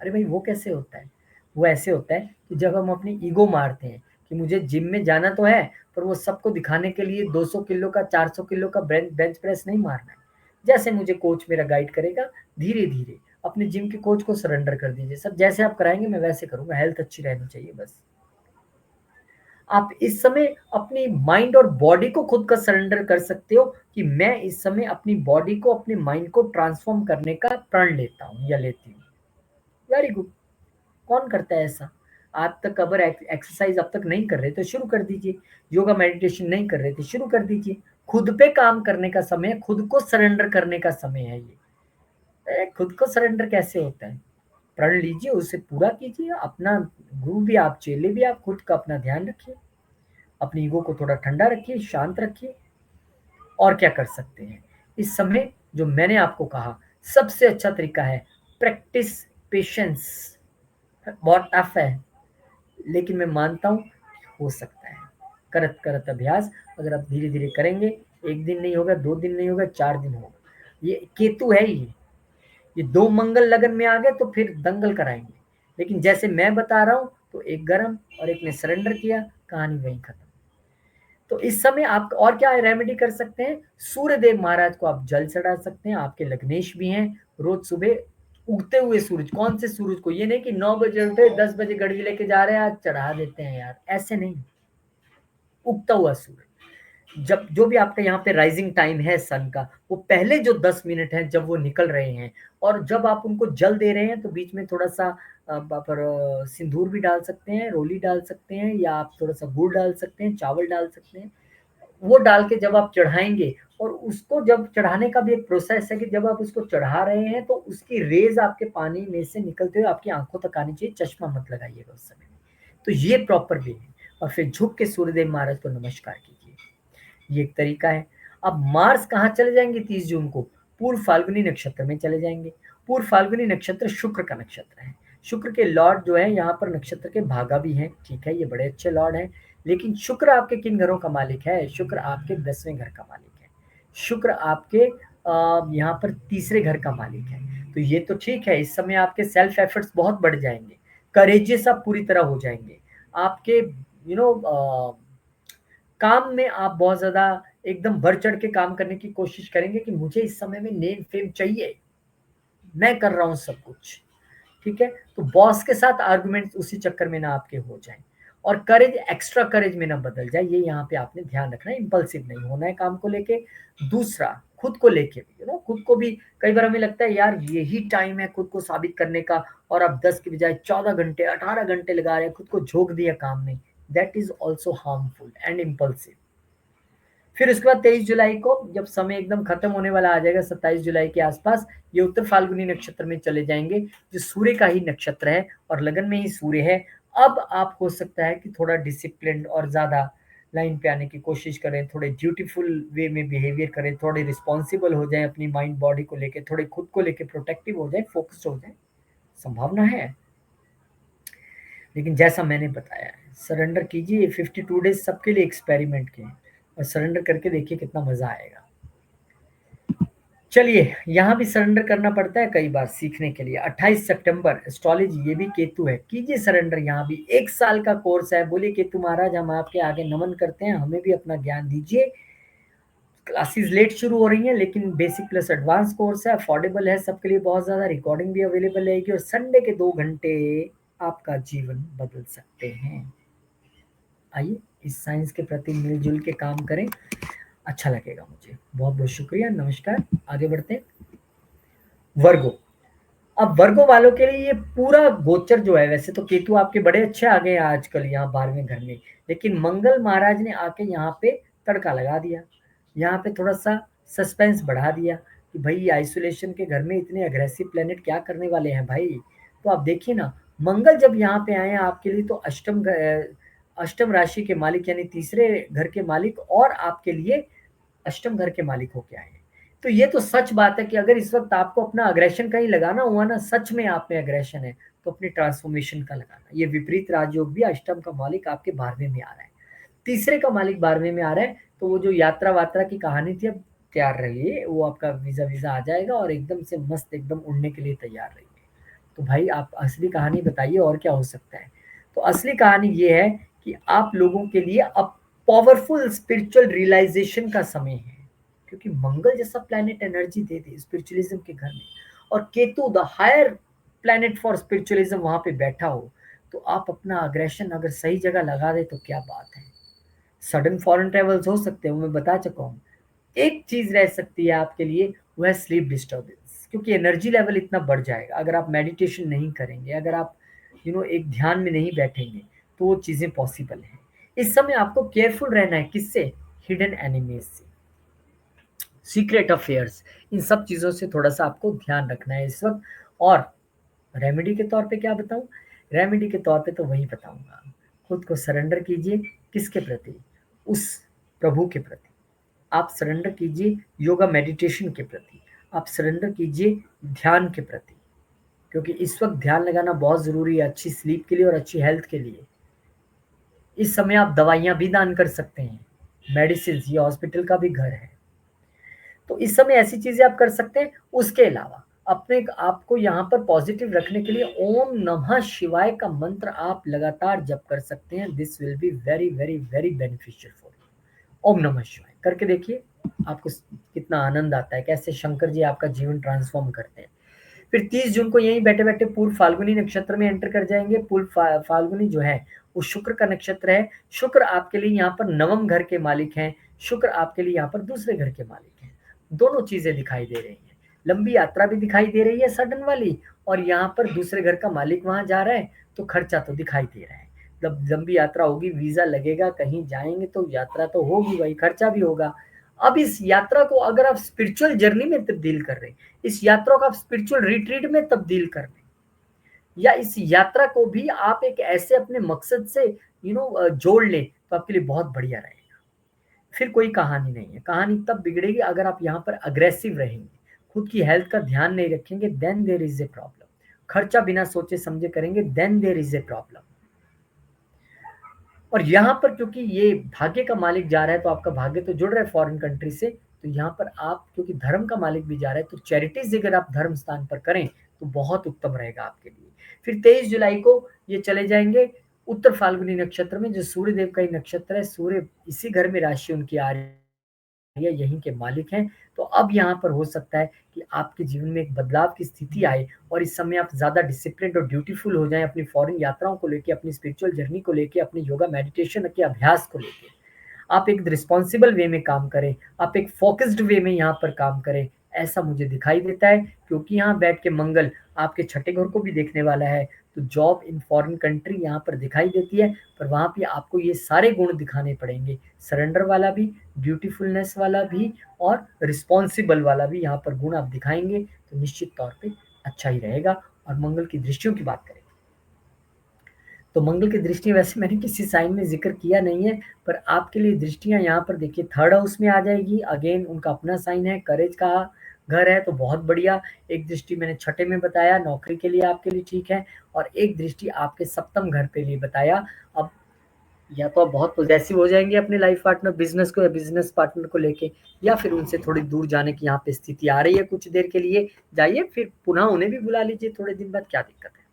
अरे भाई वो कैसे होता है, वो ऐसे होता है कि जब हम अपनी ईगो मारते हैं कि मुझे जिम में जाना तो है, पर वो सबको दिखाने के लिए 200 किलो का 400 किलो का बेंच प्रेस नहीं मारना है। जैसे मुझे कोच मेरा गाइड करेगा, धीरे धीरे अपने जिम के कोच को सरेंडर कर दीजिए, सब जैसे आप कराएंगे मैं वैसे करूंगा, हेल्थ अच्छी रहनी चाहिए बस। आप इस समय अपनी माइंड और बॉडी को खुद का सरेंडर कर सकते हो, कि मैं इस समय अपनी बॉडी को, अपने माइंड को ट्रांसफॉर्म करने का प्रण लेता हूँ या लेती हूँ। Very good. कौन करता है ऐसा। आप तक अगर एक्सरसाइज अब तक नहीं कर रहे तो शुरू कर दीजिए, योगा मेडिटेशन नहीं कर रहे तो शुरू कर दीजिए। खुद पे काम करने का समय है, खुद को सरेंडर करने का समय है ये। खुद को सरेंडर कैसे होता है, प्रण लीजिए, उसे पूरा कीजिए। अपना गुरु भी आप, चेले भी आप, खुद का अपना ध्यान रखिए, अपनी ईगो को थोड़ा ठंडा रखिए, शांत रखिए। और क्या कर सकते हैं इस समय, जो मैंने आपको कहा, सबसे अच्छा तरीका है प्रैक्टिस पेशेंस। बहुत टफ है, लेकिन मैं मानता हूँ हो सकता है। करत करत अभ्यास, अगर आप धीरे धीरे करेंगे, एक दिन नहीं होगा, 2 दिन नहीं होगा, 4 दिन होगा, ये केतु है ये 2 मंगल लगन में आ गए तो फिर दंगल कराएंगे। लेकिन जैसे मैं बता रहा हूँ तो एक गरम और एक ने सरेंडर किया, कहानी वहीं खत्म। तो इस समय आप और क्या रेमेडी कर सकते हैं, सूर्य देव महाराज को आप जल चढ़ा सकते हैं, आपके लग्नेश भी हैं। रोज सुबह उगते हुए सूरज, कौन से सूरज को, ये नहीं कि 9 बजे उठे 10 बजे गड़वी लेके जा रहे हैं आज चढ़ा देते हैं यार, ऐसे नहीं। उगता हुआ सूरज, जब जो भी आपका यहाँ पे राइजिंग टाइम है सन का, वो पहले जो 10 मिनट है जब वो निकल रहे हैं, और जब आप उनको जल दे रहे हैं तो बीच में थोड़ा सा पर सिंदूर भी डाल सकते हैं, रोली डाल सकते हैं, या आप थोड़ा सा गुड़ डाल सकते हैं, चावल डाल सकते हैं। वो डाल के जब आप चढ़ाएंगे, और उसको जब चढ़ाने का भी एक प्रोसेस है कि जब आप उसको चढ़ा रहे हैं तो उसकी रेज आपके पानी में से निकलते हुए आपकी आंखों तक आनी चाहिए, चश्मा मत लगाइएगा उस समय। तो ये प्रॉपर वे है। और फिर झुक के सूर्यदेव महाराज को नमस्कार कीजिए, ये एक तरीका है। अब मार्स कहाँ चले जाएंगे 30 जून को, पूर्व फाल्गुनी नक्षत्र में चले जाएंगे। पूर्व फाल्गुनी नक्षत्र शुक्र का नक्षत्र है। शुक्र के लॉर्ड जो है यहाँ पर नक्षत्र के भागा भी हैं, ठीक है, ये बड़े अच्छे लॉर्ड हैं। लेकिन शुक्र आपके किन घरों का मालिक है, शुक्र आपके 10वें घर का मालिक है। शुक्र आपके यहाँ पर तीसरे घर का मालिक है। तो ये तो ठीक है, इस समय आपके सेल्फ एफर्ट्स बहुत बढ़ जाएंगे, करेजियस आप पूरी तरह हो जाएंगे। आपके काम में आप बहुत ज्यादा एकदम बढ़ चढ़ के काम करने की कोशिश करेंगे कि मुझे इस समय में नेम फेम चाहिए, मैं कर रहा हूं सब कुछ, ठीक है। तो बॉस के साथ आर्गुमेंट उसी चक्कर में ना आपके हो जाए, और करेज एक्स्ट्रा करेज में ना बदल जाए, ये यहाँ पे आपने ध्यान रखना है। इंपल्सिव नहीं होना है काम को लेके। दूसरा, खुद को लेके भी, खुद को भी कई बार हमें लगता है यार यही टाइम है खुद को साबित करने का, और अब 10 के बजाय 14 घंटे 18 घंटे लगा रहे हैं, खुद को झोंक दिया काम में। That is also harmful and impulsive. फिर उसके बाद 23 जुलाई को जब समय एकदम खत्म होने वाला आ जाएगा, 27 जुलाई के आसपास, ये उत्तर फाल्गुनी नक्षत्र में चले जाएंगे, जो सूर्य का ही नक्षत्र है और लगन में ही सूर्य है। अब आप हो सकता है कि थोड़ा डिसिप्लिन और ज्यादा लाइन पे आने की कोशिश करें, थोड़े ड्यूटीफुल वे में बिहेवियर करें, थोड़े रिस्पॉन्सिबल हो जाए अपनी माइंड बॉडी को लेके, थोड़े खुद को लेके प्रोटेक्टिव हो जाए, फोकस्ड हो जाए, संभावना है। लेकिन जैसा मैंने बताया है, सरेंडर कीजिए। ये 52 डेज सबके लिए एक्सपेरिमेंट के हैं, और सरेंडर करके देखिए कितना मजा आएगा। चलिए, यहाँ भी सरेंडर करना पड़ता है कई बार सीखने के लिए। 28 सितंबर, एस्ट्रोलॉजी, ये भी केतु है, कीजिए सरेंडर। यहाँ भी 1 साल का कोर्स है। बोलिए केतु महाराज हम आपके आगे नमन करते हैं, हमें भी अपना ज्ञान दीजिए। क्लासेस लेट शुरू हो रही हैं, लेकिन बेसिक प्लस एडवांस कोर्स है, अफोर्डेबल है सबके लिए बहुत ज़्यादा। रिकॉर्डिंग भी अवेलेबल रहेगी, और संडे के 2 घंटे आपका जीवन बदल सकते हैं। आइए इस साइंस के प्रति मिलजुल के काम करें, अच्छा लगेगा मुझे। बहुत बहुत शुक्रिया, नमस्कार। आगे बढ़ते हैं। वर्गो। अब वर्गो वालों के लिए ये पूरा गोचर जो है, वैसे तो केतु आपके बड़े अच्छे आ गए हैं आजकल यहाँ 12वें घर में, लेकिन मंगल महाराज ने आके यहाँ पे तड़का लगा दिया, यहाँ पे थोड़ा सा सस्पेंस बढ़ा दिया कि भाई आइसोलेशन के घर में इतने अग्रेसिव प्लेनेट क्या करने वाले हैं भाई। तो आप देखिए ना, मंगल जब यहाँ पे आए हैं आपके लिए, तो अष्टम राशि के मालिक यानी तीसरे घर के मालिक, और आपके लिए अष्टम घर के मालिक होके आए हैं। तो ये तो सच बात है कि अगर इस वक्त आपको अपना अग्रेशन कहीं लगाना हुआ ना, सच में आप में अग्रेशन है, तो अपनी ट्रांसफॉर्मेशन का लगाना। ये विपरीत राजयोग भी, अष्टम का मालिक आपके 12वें में आ रहा है, तीसरे का मालिक 12वें में आ रहा है। तो वो जो यात्रा वात्रा की कहानी थी, अब तैयार रहिए, वो आपका वीजा वीजा आ जाएगा, और एकदम से मस्त एकदम उड़ने के लिए तैयार रहिए। तो भाई आप असली कहानी बताइए, और क्या हो सकता है। तो असली कहानी ये है कि आप लोगों के लिए अब पावरफुल स्पिरिचुअल रियलाइजेशन का समय है, क्योंकि मंगल जैसा प्लैनेट एनर्जी दे दे स्पिरिचुअलिज्म के घर में, और Ketu the higher planet for spiritualism वहां पे बैठा हो, तो आप अपना अग्रेशन अगर सही जगह लगा दे तो क्या बात है। सडन फॉरेन ट्रेवल्स हो सकते हैं, वो मैं बता चुका हूँ। एक चीज रह सकती है आपके लिए, वह है स्लीप डिस्टर्बेंस, क्योंकि एनर्जी लेवल इतना बढ़ जाएगा अगर आप मेडिटेशन नहीं करेंगे, अगर आप एक ध्यान में नहीं बैठेंगे, तो वो चीजें पॉसिबल है। इस समय आपको केयरफुल रहना है, किससे, हिडन एनिमीज से, सीक्रेट अफेयर्स, इन सब चीजों से थोड़ा सा आपको ध्यान रखना है इस वक्त। और रेमेडी के तौर पे क्या बताऊं, रेमेडी के तौर पे तो वही बताऊंगा, खुद को सरेंडर कीजिए। किसके प्रति, उस प्रभु के प्रति। आप सरेंडर कीजिए योगा मेडिटेशन के प्रति, आप सरेंडर कीजिए ध्यान के प्रति, क्योंकि इस वक्त ध्यान लगाना बहुत ज़रूरी है अच्छी स्लीप के लिए और अच्छी हेल्थ के लिए। इस समय आप दवाइयाँ भी दान कर सकते हैं, मेडिसिन, ये हॉस्पिटल का भी घर है। तो इस समय ऐसी चीजें आप कर सकते हैं। उसके अलावा अपने आप को यहाँ पर पॉजिटिव रखने के लिए ओम नमः शिवाय का मंत्र आप लगातार जप कर सकते हैं। This will be very very very beneficial for you. ओम नमः शिवाय करके देखिए आपको कितना आनंद आता है, कैसे शंकर जी आपका जीवन ट्रांसफॉर्म करते हैं। फिर 30 जून को यहीं बैठे बैठे पूर्व फाल्गुनी नक्षत्र में एंटर कर जाएंगे। पूर्व फाल्गुनी जो है वो शुक्र का नक्षत्र है। शुक्र आपके लिए यहाँ पर नवम घर के मालिक हैं। शुक्र आपके लिए यहाँ पर दूसरे घर के मालिक हैं। दोनों चीजें दिखाई दे रही हैं। लंबी यात्रा भी दिखाई दे रही है सडन वाली, और यहाँ पर दूसरे घर का मालिक वहां जा रहा है, तो खर्चा तो दिखाई दे रहा है। जब लंबी यात्रा होगी, वीजा लगेगा, कहीं जाएंगे तो यात्रा तो होगी, वही खर्चा भी होगा। अब इस यात्रा को अगर आप स्पिरिचुअल जर्नी में तब्दील कर रहे हैं, इस यात्रा को आप स्पिरिचुअल रिट्रीट में तब्दील कर रहे हैं, या इस यात्रा को भी आप एक ऐसे अपने मकसद से जोड़ लें, तो आपके लिए बहुत बढ़िया रहेगा। फिर कोई कहानी नहीं है। कहानी तब बिगड़ेगी अगर आप यहाँ पर अग्रेसिव रहेंगे, खुद की हेल्थ का ध्यान नहीं रखेंगे, then there is a problem. खर्चा बिना सोचे समझे करेंगे, then there is a problem. और यहाँ पर क्योंकि ये भाग्य का मालिक जा रहा है, तो आपका भाग्य तो जुड़ रहा है फॉरेन कंट्री से, तो यहाँ पर आप क्योंकि धर्म का मालिक भी जा रहा है, तो चैरिटीज अगर आप धर्म स्थान पर करें तो बहुत उत्तम रहेगा आपके लिए। फिर 23 जुलाई को ये चले जाएंगे उत्तर फाल्गुनी नक्षत्र में, जो सूर्य देव का ही नक्षत्र है। सूर्य इसी घर में राशि उनकी आ रही है, यहीं के मालिक हैं। तो अब यहाँ पर हो सकता है कि आपके जीवन में एक बदलाव की स्थिति आए, और इस समय आप ज्यादा डिसिप्लिन और ड्यूटीफुल हो जाएं अपनी फॉरेन यात्राओं को लेके, अपनी स्पिरिचुअल जर्नी को लेके, अपने योगा मेडिटेशन के अभ्यास को लेके। आप एक रिस्पॉन्सिबल वे में काम करें, आप एक फोकस्ड वे में यहाँ पर काम करें, ऐसा मुझे दिखाई देता है। क्योंकि यहाँ बैठ के मंगल आपके छठे घर को भी देखने वाला है, तो जॉब इन फॉरेन कंट्री यहाँ पर दिखाई देती है, पर वहाँ पे आपको ये सारे गुण दिखाने पड़ेंगे। सरेंडर वाला भी, ड्यूटीफुलनेस वाला भी, और रिस्पॉन्सिबल वाला भी यहाँ पर गुण आप दिखाएंगे, तो निश्चित तौर पे अच्छा ही रहेगा। और मंगल की दृष्टियों की बात करें तो मंगल की दृष्टि वैसे मैंने किसी साइन में जिक्र किया नहीं है, पर आपके लिए दृष्टियां यहाँ पर देखिए थर्ड हाउस में आ जाएगी। अगेन उनका अपना साइन है, करेज का घर है, तो बहुत बढ़िया। एक दृष्टि मैंने छठे में बताया, नौकरी के लिए आपके लिए ठीक है, और एक दृष्टि आपके सप्तम घर पे लिए बताया। अब या तो आप बहुत पॉजिटिव हो जाएंगे अपने लाइफ पार्टनर बिजनेस को या बिजनेस पार्टनर को लेके, या फिर उनसे थोड़ी दूर जाने की यहाँ पे स्थिति आ रही है। कुछ देर के लिए जाइए, फिर पुनः उन्हें भी बुला लीजिए थोड़े दिन बाद, क्या दिक्कत है।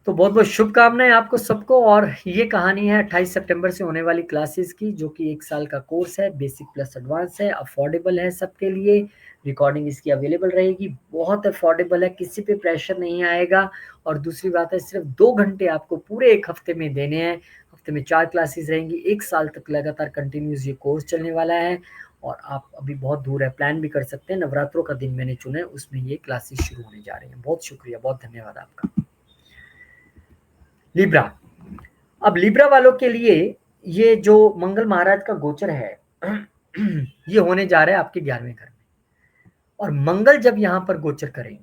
तो बहुत बहुत शुभकामनाएं आपको सबको। और ये कहानी है 28 सितंबर से होने वाली क्लासेस की, जो कि 1 साल का कोर्स है, बेसिक प्लस एडवांस है, अफोर्डेबल है सबके लिए। रिकॉर्डिंग इसकी अवेलेबल रहेगी, बहुत अफोर्डेबल है, किसी पे प्रेशर नहीं आएगा। और दूसरी बात है, सिर्फ 2 घंटे आपको पूरे एक हफ्ते में देने हैं। हफ्ते में 4 क्लासेस रहेंगी, 1 साल तक लगातार कंटिन्यूस ये कोर्स चलने वाला है। और आप अभी बहुत दूर है, प्लान भी कर सकते हैं। नवरात्रों का दिन मैंने चुना है, उसमें ये क्लासेस शुरू होने जा रही हैं। बहुत शुक्रिया, बहुत धन्यवाद आपका। लिब्रा। अब लिब्रा वालों के लिए ये जो मंगल महाराज का गोचर है ये होने जा रहा है आपके 11वें घर में। और मंगल जब यहाँ पर गोचर करेंगे,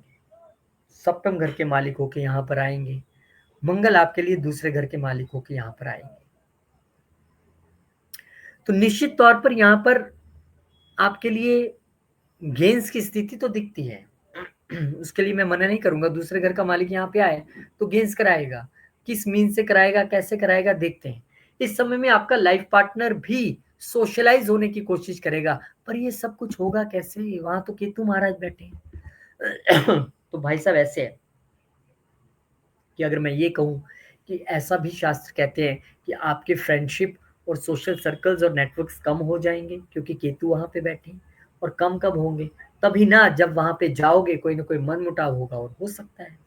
सप्तम घर के मालिक होके यहाँ पर आएंगे। मंगल आपके लिए दूसरे घर के मालिक होके यहाँ पर आएंगे, तो निश्चित तौर पर यहाँ पर आपके लिए गेंस की स्थिति तो दिखती है। उसके लिए मैं मना नहीं करूंगा, दूसरे घर का मालिक यहाँ पे आए तो गेंस कराएगा। किस मीन से कराएगा, कैसे कराएगा, देखते हैं। इस समय में आपका लाइफ पार्टनर भी सोशलाइज होने की कोशिश करेगा, पर ये सब कुछ होगा कैसे, वहां तो केतु महाराज बैठे हैं। तो भाई साहब ऐसे है कि अगर मैं ये कहूं कि ऐसा भी शास्त्र कहते हैं कि आपके फ्रेंडशिप और सोशल सर्कल्स और नेटवर्क्स कम हो जाएंगे, क्योंकि केतु वहां पे बैठे हैं। और कम कब होंगे, तभी ना जब वहां पे जाओगे कोई ना कोई मनमुटाव होगा, और हो सकता है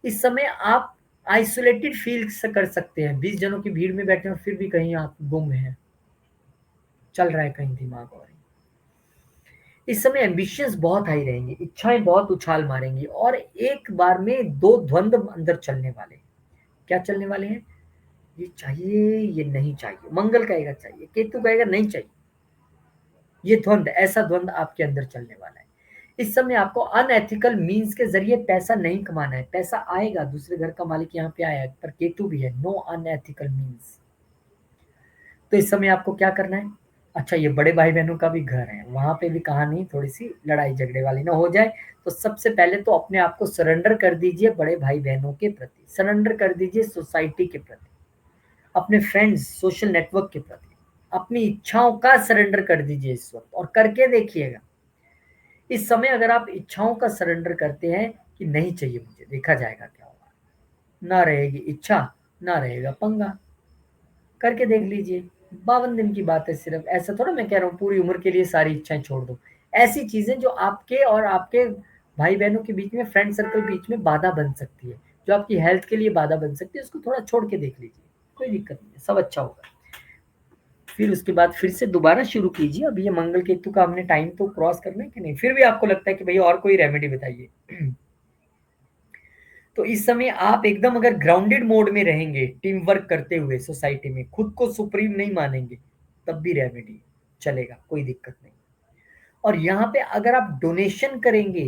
इस समय आप आइसोलेटेड फील कर सकते हैं। 20 जनों की भीड़ में बैठे हो, फिर भी कहीं आप गुम हैं, चल रहा है कहीं दिमाग। और इस समय एम्बिशंस बहुत हाई रहेंगे, इच्छाएं बहुत उछाल मारेंगी, और एक बार में 2 द्वंद्व अंदर चलने वाले। क्या चलने वाले हैं, ये चाहिए ये नहीं चाहिए। मंगल कहेगा चाहिए, केतु कहेगा नहीं चाहिए। ये द्वंद, ऐसा द्वंद आपके अंदर चलने वाला है। इस समय आपको अनएथिकल मीन्स के जरिए पैसा नहीं कमाना है। पैसा आएगा, दूसरे घर का मालिक यहाँ पे आया, पर केतु भी है, नो अनएथिकल मीन्स। तो इस समय आपको क्या करना है, अच्छा ये बड़े भाई बहनों का भी घर है, वहां पे भी कहानी थोड़ी सी लड़ाई झगड़े वाली ना हो जाए। तो सबसे पहले तो अपने आप को सरेंडर कर दीजिए बड़े भाई बहनों के प्रति, सरेंडर कर दीजिए सोसाइटी के प्रति, अपने फ्रेंड्स सोशल नेटवर्क के प्रति। अपनी इच्छाओं का सरेंडर कर दीजिए इस वक्त और करके देखिएगा। इस समय अगर आप इच्छाओं का सरेंडर करते हैं कि नहीं चाहिए मुझे, देखा जाएगा क्या होगा। ना रहेगी इच्छा, ना रहेगा पंगा। करके देख लीजिए। 52 दिन की बात है सिर्फ। ऐसा थोड़ा मैं कह रहा हूँ पूरी उम्र के लिए सारी इच्छाएं छोड़ दो। ऐसी चीजें जो आपके और आपके भाई बहनों के बीच में, फ्रेंड सर्कल बीच में बाधा बन सकती है, जो आपकी हेल्थ के लिए बाधा बन सकती है, उसको थोड़ा छोड़ के देख लीजिए। कोई दिक्कत नहीं है, सब अच्छा होगा। फिर उसके बाद फिर से दोबारा शुरू कीजिए। अब ये मंगल केतु का हमने टाइम तो क्रॉस करना है कि नहीं, फिर भी आपको लगता है कि भैया और कोई रेमेडी बताइए तो इस समय आप एकदम अगर ग्राउंडेड मोड में रहेंगे, टीम वर्क करते हुए सोसाइटी में, खुद को सुप्रीम नहीं मानेंगे, तब भी रेमेडी चलेगा, कोई दिक्कत नहीं। और यहाँ पे अगर आप डोनेशन करेंगे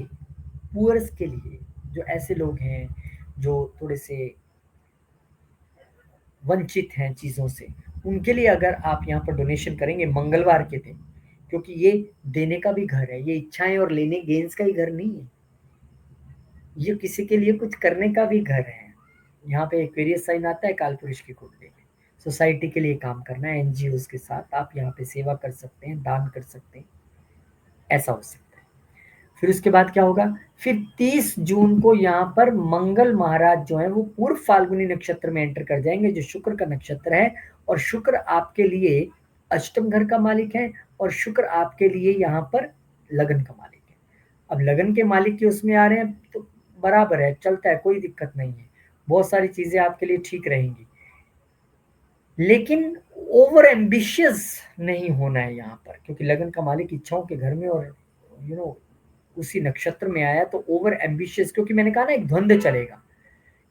पुअर्स के लिए, जो ऐसे लोग हैं जो थोड़े से वंचित हैं चीज़ों से, उनके लिए अगर आप यहाँ पर डोनेशन करेंगे मंगलवार के दिन, क्योंकि ये देने का भी घर है, ये इच्छाएं और लेने गेंस का ही घर नहीं है, ये किसी के लिए कुछ करने का भी घर है। यहाँ पे एक्वेरियस साइन आता है काल पुरुष की कुंडली में। सोसाइटी के लिए काम करना है, एनजीओ के साथ आप यहाँ पे सेवा कर सकते हैं, दान कर सकते हैं, ऐसा हो सकता है। फिर उसके बाद क्या होगा, फिर 30 जून को यहाँ पर मंगल महाराज जो है वो पूर्व फाल्गुनी नक्षत्र में एंटर कर जाएंगे, जो शुक्र का नक्षत्र है। और शुक्र आपके लिए अष्टम घर का मालिक है, और शुक्र आपके लिए यहाँ पर लगन का मालिक है। अब लगन के मालिक के उसमें आ रहे हैं तो बराबर है, चलता है, कोई दिक्कत नहीं है। बहुत सारी चीजें आपके लिए ठीक रहेंगी, लेकिन ओवर एम्बिशियस नहीं होना है यहाँ पर, क्योंकि लगन का मालिक इच्छाओं के घर में और उसी नक्षत्र में आया, तो ओवर एम्बिशियस, क्योंकि मैंने कहा ना एक द्वंद्व चलेगा,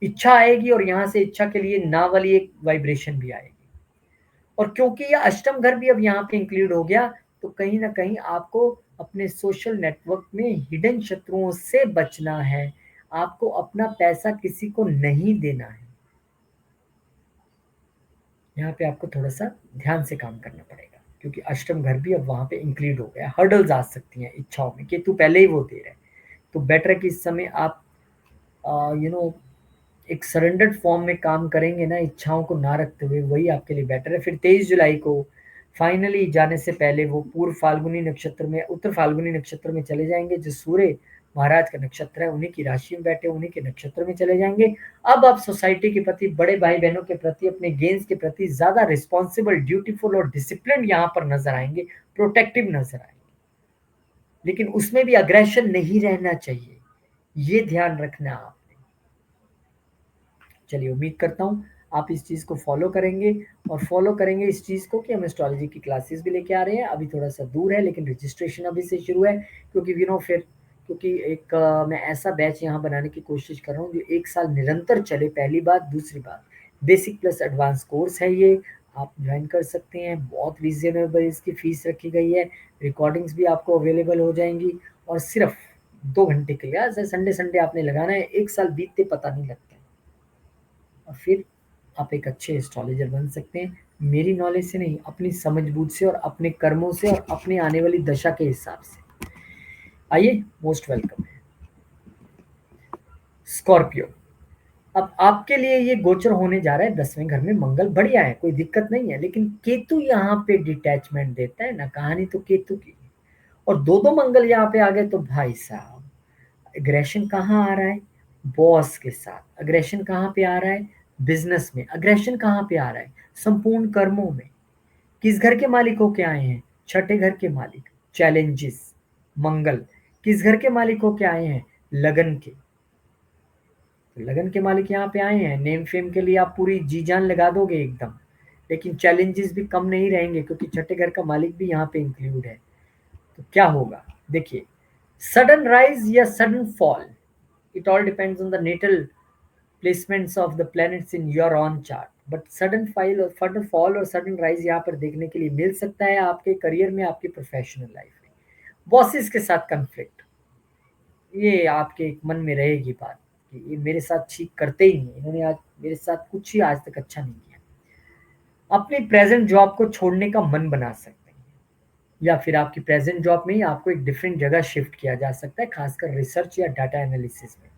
इच्छा आएगी और यहाँ से इच्छा के लिए ना वाली एक वाइब्रेशन भी आएगी। और क्योंकि ये अष्टम घर भी अब यहाँ पे इंक्लूड हो गया, तो कहीं ना कहीं आपको अपने सोशल नेटवर्क में हिडन शत्रुओं से बचना है। आपको अपना पैसा किसी को नहीं देना है। यहाँ पे आपको थोड़ा सा ध्यान से काम करना पड़ेगा, क्योंकि अष्टम घर भी अब वहां पे इंक्लूड हो गया। हर्डल्स आ सकती हैं इच्छाओं में, केतु पहले ही वो दे रहे हैं। तो बेटर है कि इस समय आप यू नो एक सरेंडर्ड फॉर्म में काम करेंगे ना, इच्छाओं को ना रखते हुए, वही आपके लिए बेटर है। फिर 23 जुलाई को फाइनली जाने से पहले वो पूर्व फाल्गुनी नक्षत्र में, उत्तर फाल्गुनी नक्षत्र में चले जाएंगे, जो सूर्य महाराज का नक्षत्र है, उन्हीं की राशि में बैठे, उन्हीं के नक्षत्र में चले जाएंगे। अब आप सोसाइटी के प्रति, बड़े भाई बहनों के प्रति, अपने गेंस के प्रति ज्यादा रिस्पॉन्सिबल, ड्यूटीफुल और डिसिप्लिन यहाँ पर नजर आएंगे, प्रोटेक्टिव नजर आएंगे। लेकिन उसमें भी अग्रेशन नहीं रहना चाहिए, ये ध्यान रखना आप। चलिए, उम्मीद करता हूँ आप इस चीज़ को फॉलो करेंगे, और फॉलो करेंगे इस चीज़ को कि हम एस्ट्रोलॉजी की क्लासेस भी लेके आ रहे हैं। अभी थोड़ा सा दूर है, लेकिन रजिस्ट्रेशन अभी से शुरू है, क्योंकि फिर क्योंकि एक मैं ऐसा बैच यहाँ बनाने की कोशिश कर रहा हूँ जो 1 साल निरंतर चले, पहली बात। दूसरी बात, बेसिक प्लस एडवांस कोर्स है ये, आप ज्वाइन कर सकते हैं। बहुत रीजनेबल इसकी फीस रखी गई है, रिकॉर्डिंग्स भी आपको अवेलेबल हो जाएंगी, और सिर्फ 2 घंटे के लिए, ऐसे संडे संडे आपने लगाना है, 1 साल बीतते पता नहीं लगता है। और फिर आप एक अच्छे एस्ट्रोलॉजर बन सकते हैं, मेरी नॉलेज से नहीं, अपनी समझ-बूझ से और अपने कर्मों से और अपने आने वाली दशा के हिसाब से। आइए, मोस्ट वेलकम है। स्कॉर्पियो, अब आपके लिए ये गोचर होने जा रहा है 10वें घर में। मंगल बढ़िया है, कोई दिक्कत नहीं है, लेकिन केतु यहाँ पे डिटैचमेंट देता है ना, कहानी तो केतु की है। और दो दो मंगल यहाँ पे आ गए, तो भाई साहब अग्रेशन कहाँ आ रहा है? बॉस के साथ अग्रेशन कहाँ पे आ रहा है? बिजनेस में अग्रेशन कहाँ पे आ रहा है? संपूर्ण कर्मों में। किस घर के मालिक होके आए हैं? छठे घर के मालिक। चैलेंजेस। मंगल किस घर के मालिक होके आए हैं? लगन के। तो लगन के मालिक यहाँ पे आए हैं, नेम फेम के लिए आप पूरी जी जान लगा दोगे एकदम, लेकिन चैलेंजेस भी कम नहीं रहेंगे, क्योंकि छठे घर का मालिक भी यहाँ पे इंक्लूड है। तो क्या होगा देखिए, सडन राइज या sudden fall, it all depends on the natal placements of the planets in your own chart, but sudden fall और sudden rise यहाँ पर देखने के लिए मिल सकता है आपके करियर में, आपके प्रोफेशनल लाइफ में। बॉसेस के साथ कंफ्लिक्ट, ये आपके एक मन में रहेगी बात कि ये मेरे साथ ठीक करते ही नहीं, इन्होंने आज मेरे साथ कुछ ही आज तक अच्छा नहीं किया। अपनी प्रेजेंट जॉब को छोड़ने का मन बना सकते हैं, या फिर आपकी प्रेजेंट जॉब में ही आपको एक डिफरेंट जगह शिफ्ट किया जा सकता है, खासकर रिसर्च या डाटा एनालिसिस में।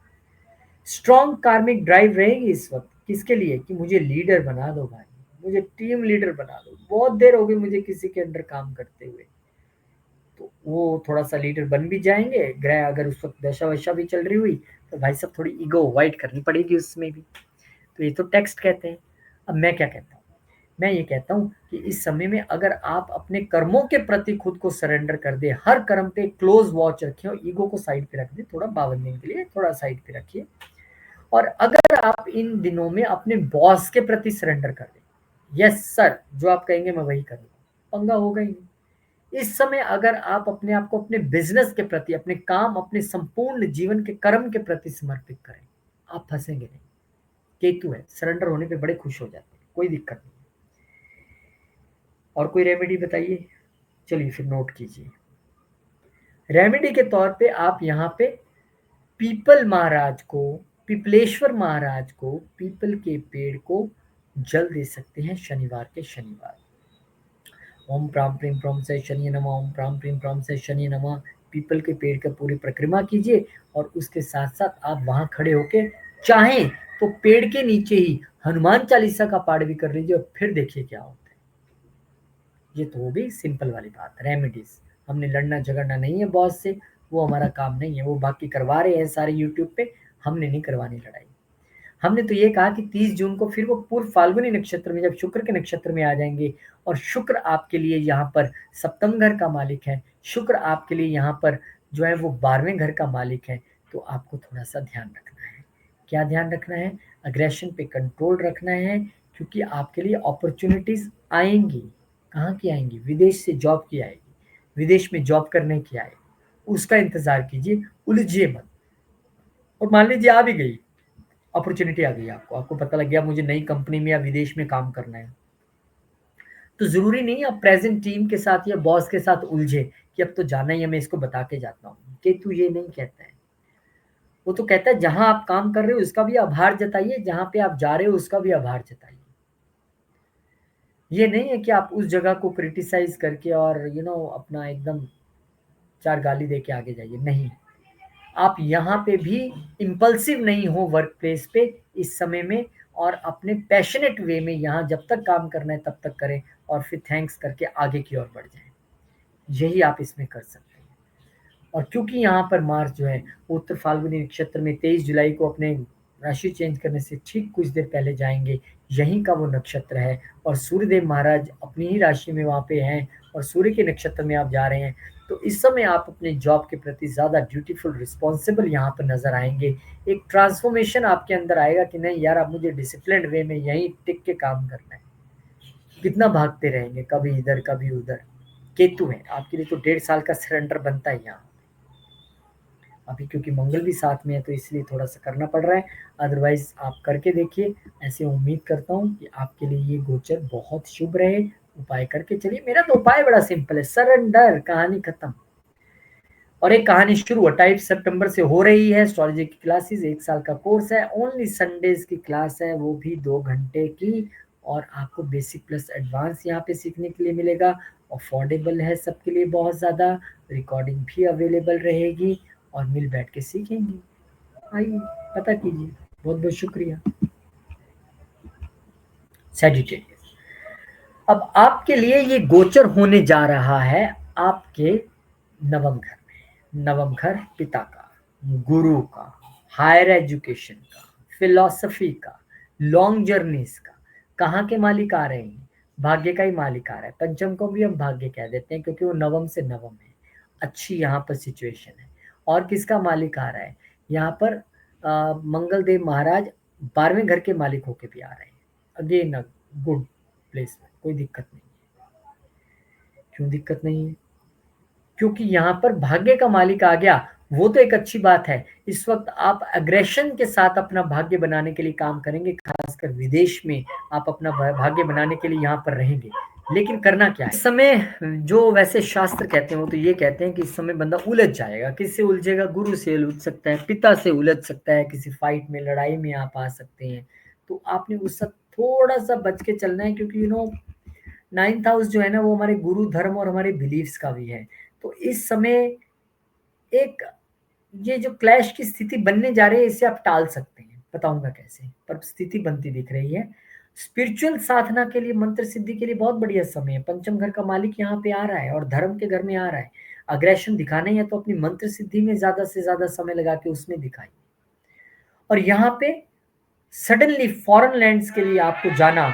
स्ट्रॉन्ग कार्मिक ड्राइव रहेगी इस वक्त, किसके लिए? कि मुझे लीडर बना दो भाई, मुझे टीम लीडर बना दो, बहुत देर हो गई मुझे किसी के अंडर काम करते हुए। तो वो थोड़ा सा लीडर बन भी जाएंगे, ग्रह अगर उस वक्त दशा वशा भी चल रही हुई तो भाई साहब थोड़ी ईगो अवॉइड करनी पड़ेगी उसमें भी। तो ये तो टेक्स्ट कहते हैं। अब मैं क्या कहता हूँ, मैं ये कहता हूँ कि इस समय में अगर आप अपने कर्मों के प्रति खुद को सरेंडर कर दे, हर कर्म पे क्लोज वॉच रखें और ईगो को साइड पे रख दे, थोड़ा 52 दिन के लिए थोड़ा साइड पे रखिए। और अगर आप इन दिनों में अपने बॉस के प्रति सरेंडर कर दें, यस सर जो आप कहेंगे मैं वही करूंगा, पंगा होगा ही नहीं। इस समय अगर आप अपने आप को अपने बिजनेस के प्रति, अपने काम, अपने संपूर्ण जीवन के कर्म के प्रति समर्पित करें, आप फंसेंगे नहीं। केतु है, सरेंडर होने पे बड़े खुश हो जाते हैं, कोई दिक्कत नहीं। और कोई रेमेडी बताइए, चलिए फिर नोट कीजिए। रेमेडी के तौर पे आप यहाँ पे पीपल महाराज को, पिपलेश्वर महाराज को, पीपल के पेड़ को जल दे सकते हैं शनिवार के शनिवार। ओम प्राम प्रीम प्रम से शनि नमः, ओम प्राम प्रीम प्रम से शनि नमः। पीपल के पेड़ का पूरी परिक्रमा कीजिए और उसके साथ साथ आप वहां खड़े होके चाहें तो पेड़ के नीचे ही हनुमान चालीसा का पाठ भी कर लीजिए और फिर देखिए क्या होता है। ये तो हो गई सिंपल वाली बात, रेमेडीज। हमने लड़ना झगड़ना नहीं है बॉस से, वो हमारा काम नहीं है, वो बाकी करवा रहे हैं सारे यूट्यूब पे, हमने नहीं करवानी लड़ाई। हमने तो ये कहा कि 30 जून को फिर वो पूर्व फाल्गुनी नक्षत्र में, जब शुक्र के नक्षत्र में आ जाएंगे और शुक्र आपके लिए यहाँ पर सप्तम घर का मालिक है, शुक्र आपके लिए यहाँ पर जो है वो 12वें घर का मालिक है, तो आपको थोड़ा सा ध्यान रखना है। क्या ध्यान रखना है? अग्रेशन पे कंट्रोल रखना है, क्योंकि आपके लिए अपॉर्चुनिटीज आएंगी। कहाँ की आएंगी? विदेश से जॉब की आएगी, विदेश में जॉब करने की आएगी, उसका इंतजार कीजिए, उलझिए मत। और मान लीजिए आ भी गई अपॉर्चुनिटी, आ गई आपको, आपको पता लग गया मुझे नई कंपनी में या विदेश में काम करना है, तो जरूरी नहीं आप प्रेजेंट टीम के साथ या बॉस के साथ उलझे कि अब तो जाना ही है, मैं इसको बता के जाता हूँ। केतु ये नहीं कहता है, वो तो कहता है जहां आप काम कर रहे हो उसका भी आभार जताइए, जहां पे आप जा रहे हो उसका भी आभार जताइए। ये नहीं है कि आप उस जगह को क्रिटिसाइज करके और अपना एकदम चार गाली दे के आगे जाइए, नहीं। आप यहाँ पे भी इम्पल्सिव नहीं हो वर्क प्लेस पे इस समय में, और अपने पैशनेट वे में यहाँ जब तक काम करना है तब तक करें और फिर थैंक्स करके आगे की ओर बढ़ जाएं। यही आप इसमें कर सकते हैं। और क्योंकि यहाँ पर मार्स जो है उत्तर फाल्गुनी नक्षत्र में 23 जुलाई को अपने राशि चेंज करने से ठीक कुछ देर पहले जाएंगे, यहीं का वो नक्षत्र है, और सूर्यदेव महाराज अपनी ही राशि में वहाँ पे हैं और सूर्य के नक्षत्र में आप जा रहे हैं, तो इस समय आप अपने जॉब के प्रति ज़्यादा ड्यूटीफुल, रिस्पॉन्सिबल यहाँ पर नजर आएंगे। एक ट्रांसफॉर्मेशन आपके अंदर आएगा कि नहीं यार, अब मुझे डिसिप्लिन वे में यहीं टिक के काम करना है। कितना भागते रहेंगे, कभी इधर कभी उधर। केतु है आपके लिए, तो 1.5 साल का सरेंडर बनता है यहाँ। अभी क्योंकि मंगल भी साथ में है तो इसलिए थोड़ा सा करना पड़ रहा है, अदरवाइज आप करके देखिए। ऐसे उम्मीद करता हूँ कि आपके लिए ये गोचर बहुत शुभ रहे। उपाय करके चलिए, मेरा तो उपाय बड़ा सिंपल है, सरेंडर, कहानी खत्म। और एक कहानी शुरू 28 सितंबर से हो रही है एस्ट्रोलॉजी की क्लासेस, 1 साल का कोर्स है, ओनली संडेज की क्लास है, वो भी 2 घंटे की। और आपको बेसिक प्लस एडवांस यहाँ पे सीखने के लिए मिलेगा, अफोर्डेबल है सबके लिए बहुत ज़्यादा, रिकॉर्डिंग भी अवेलेबल रहेगी और मिल बैठ के सीखेंगे। आइए पता कीजिए। बहुत बहुत शुक्रिया। सैजिटेरियस, अब आपके लिए ये गोचर होने जा रहा है आपके नवम घर में। नवम घर पिता का, गुरु का, हायर एजुकेशन का, फिलॉसफी का, लॉन्ग जर्नीज का। कहाँ के मालिक आ रहे हैं? भाग्य का ही मालिक आ रहा है। पंचम को भी हम भाग्य कह देते हैं क्योंकि वो नवम से नवम है, अच्छी यहाँ पर सिचुएशन है। और किसका मालिक आ रहा है यहाँ पर? मंगल देव महाराज 12वें घर के मालिक होके भी आ रहे हैं। अगेन गुड प्लेस में, कोई दिक्कत नहीं है। क्यों दिक्कत नहीं है? क्योंकि यहाँ पर भाग्य का मालिक आ गया, वो तो एक अच्छी बात है। इस वक्त आप अग्रेशन के साथ अपना भाग्य बनाने के लिए काम करेंगे, खासकर विदेश में आप अपना भाग्य बनाने के लिए यहाँ पर रहेंगे। लेकिन करना क्या है इस समय? जो वैसे शास्त्र कहते हैं वो तो ये कहते हैं कि इस समय बंदा उलझ जाएगा। किससे उलझेगा? गुरु से उलझ सकता है, पिता से उलझ सकता है, किसी फाइट में, लड़ाई में आप आ सकते हैं। तो आपने उस सब थोड़ा सा बच के चलना है, क्योंकि 9th हाउस जो है ना वो हमारे गुरु धर्म और हमारे बिलीव्स का भी है। तो इस समय एक ये जो क्लैश की स्थिति बनने जा रही है, इसे आप टाल सकते हैं, बताऊंगा कैसे, पर स्थिति बनती दिख रही है। स्पिरिचुअल साधना के लिए, मंत्र सिद्धि के लिए बहुत बढ़िया समय है। पंचम घर का मालिक यहाँ पे आ रहा है और धर्म के घर में आ रहा है। अग्रेशन दिखाना ही है तो अपनी मंत्र सिद्धि में ज्यादा से ज्यादा समय लगा के उसमें दिखाई। और यहाँ पे सडनली फॉरेन लैंड्स के लिए आपको जाना,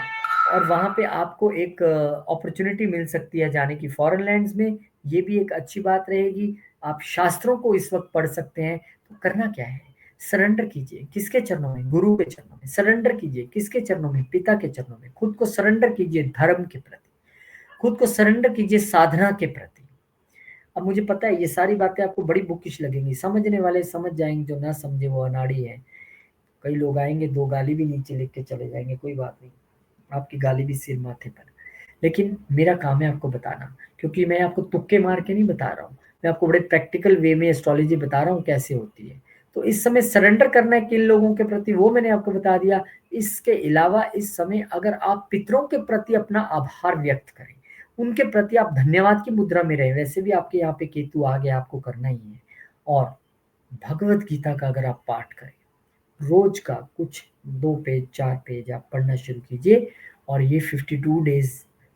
और वहां पे आपको एक अपॉर्चुनिटी मिल सकती है जाने की फॉरेन लैंड्स में। ये भी एक अच्छी बात रहेगी। आप शास्त्रों को इस वक्त पढ़ सकते हैं। तो करना क्या है, सरेंडर कीजिए। किसके चरणों में? गुरु के चरणों में। सरेंडर कीजिए किसके चरणों में? पिता के चरणों में। खुद को सरेंडर कीजिए धर्म के प्रति, खुद को सरेंडर कीजिए साधना के प्रति। अब मुझे पता है ये सारी बातें आपको बड़ी बुकिश लगेंगी, समझने वाले समझ जाएंगे, जो ना समझे वो अनाड़ी है। कई लोग आएंगे, दो गाली भी नीचे लिख के चले जाएंगे, कोई बात नहीं, आपकी गाली भी सिर माथे पर। लेकिन मेरा काम है आपको बताना, क्योंकि मैं आपको तुक्के मार के नहीं बता रहा हूँ, मैं आपको बड़े प्रैक्टिकल वे में एस्ट्रोलॉजी बता रहा हूँ कैसे होती है। तो इस समय सरेंडर करना है किन लोगों के प्रति, वो मैंने आपको बता दिया। इसके अलावा इस समय अगर आप पितरों के प्रति अपना आभार व्यक्त करें, उनके प्रति आप धन्यवाद की मुद्रा में रहे। वैसे भी आपके यहाँ पे केतु आ गया, आपको करना ही है। और भगवत गीता का अगर आप पाठ करें, रोज का कुछ 2 पेज 4 पेज आप पढ़ना शुरू कीजिए। और ये 52 डेज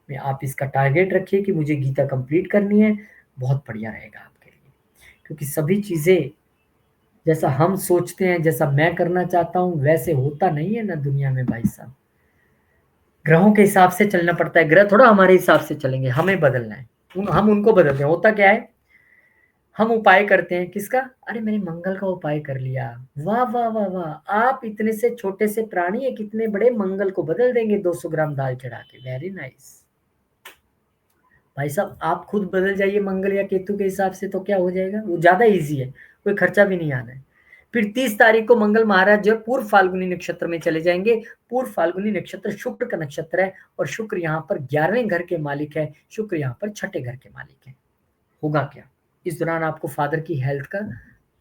में आप इसका टारगेट रखिए कि मुझे गीता कंप्लीट करनी है। बहुत बढ़िया रहेगा आपके लिए, क्योंकि सभी चीजें जैसा हम सोचते हैं, जैसा मैं करना चाहता हूँ, वैसे होता नहीं है ना दुनिया में भाई साहब। ग्रहों के हिसाब से चलना पड़ता है, ग्रह थोड़ा हमारे हिसाब से चलेंगे, हमें बदलना है। हम उनको बदलते हैं। होता क्या है, हम उपाय करते हैं किसका? अरे मैंने मंगल का उपाय कर लिया, वाह वाह वाह वाह, आप इतने से छोटे से प्राणी है, कितने बड़े मंगल को बदल देंगे 200 ग्राम दाल चढ़ा के। वेरी नाइस भाई साहब, आप खुद बदल जाइए मंगल या केतु के हिसाब से, तो क्या हो जाएगा, वो ज्यादा इजी है, कोई खर्चा भी नहीं आना है। फिर 30 तारीख को मंगल महाराज जो पूर्व फाल्गुनी नक्षत्र में चले जाएंगे। पूर्व फाल्गुनी नक्षत्र शुक्र का नक्षत्र है, और शुक्र यहाँ पर 11वें घर के मालिक है, शुक्र यहाँ पर छठे घर के मालिक है। होगा क्या, इस दौरान आपको फादर की हेल्थ का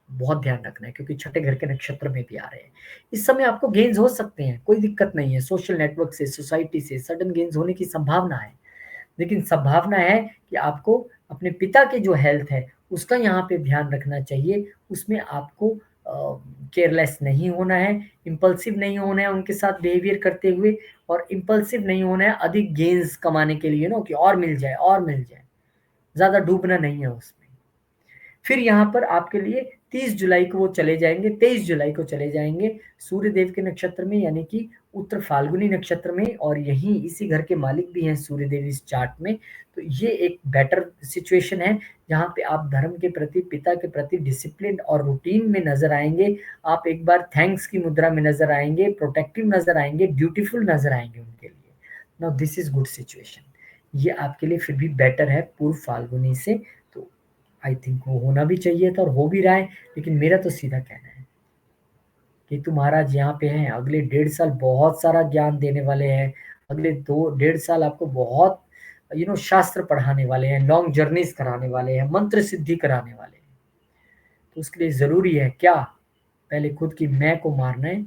बहुत ध्यान रखना है, क्योंकि छठे घर के नक्षत्र में भी आ रहे हैं। इस समय आपको गेन्स हो सकते हैं, कोई दिक्कत नहीं है। सोशल नेटवर्क से, सोसाइटी से सडन गेन्स होने की संभावना है। लेकिन संभावना है कि आपको अपने पिता की जो हेल्थ है उसका यहाँ पे ध्यान रखना चाहिए। उसमें आपको केयरलेस नहीं होना है, इम्पल्सिव नहीं होना है उनके साथ बिहेवियर करते हुए, और इम्पल्सिव नहीं होना है अधिक गेन्स कमाने के लिए, नो कि और मिल जाए और मिल जाए, ज्यादा डूबना नहीं है उसमें। फिर यहाँ पर आपके लिए 30 जुलाई को वो चले जाएंगे, 23 जुलाई को चले जाएंगे सूर्य देव के नक्षत्र में, यानी कि उत्तर फाल्गुनी नक्षत्र में, और यही इसी घर के मालिक भी हैं सूर्य देव इस चार्ट में। तो ये एक बेटर सिचुएशन है जहाँ पे आप धर्म के प्रति, पिता के प्रति डिसिप्लिन और रूटीन में नजर आएंगे। आप एक बार थैंक्स की मुद्रा में नजर आएंगे, प्रोटेक्टिव नजर आएंगे, ड्यूटीफुल नजर आएंगे उनके लिए। Now this is good situation, ये आपके लिए फिर भी बेटर है पूर्व फाल्गुनी से। तो आई थिंक वो होना भी चाहिए था और हो भी रहा है। लेकिन मेरा तो सीधा कहना है कि तुम महाराज यहाँ पे हैं, अगले 1.5 साल बहुत सारा ज्ञान देने वाले हैं। अगले 2 1.5 साल आपको बहुत शास्त्र पढ़ाने वाले हैं, लॉन्ग जर्नीज कराने वाले हैं, मंत्र सिद्धि कराने वाले हैं। तो उसके लिए जरूरी है क्या, पहले खुद की मैं को मारना है,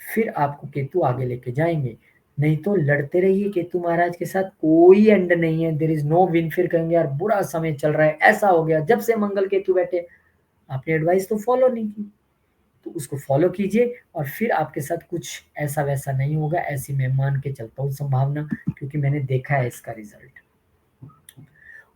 फिर आपको केतु आगे लेके जाएंगे। नहीं तो लड़ते रहिए केतु महाराज के साथ, कोई एंड नहीं है, देर इज नो विन। फिर कहेंगे यार बुरा समय चल रहा है, ऐसा हो गया, जब से मंगल केतु बैठे आपने एडवाइस तो फॉलो नहीं की। तो उसको फॉलो कीजिए और फिर आपके साथ कुछ ऐसा वैसा नहीं होगा, ऐसी मैं मान के चलता हूँ संभावना, क्योंकि मैंने देखा है इसका रिजल्ट।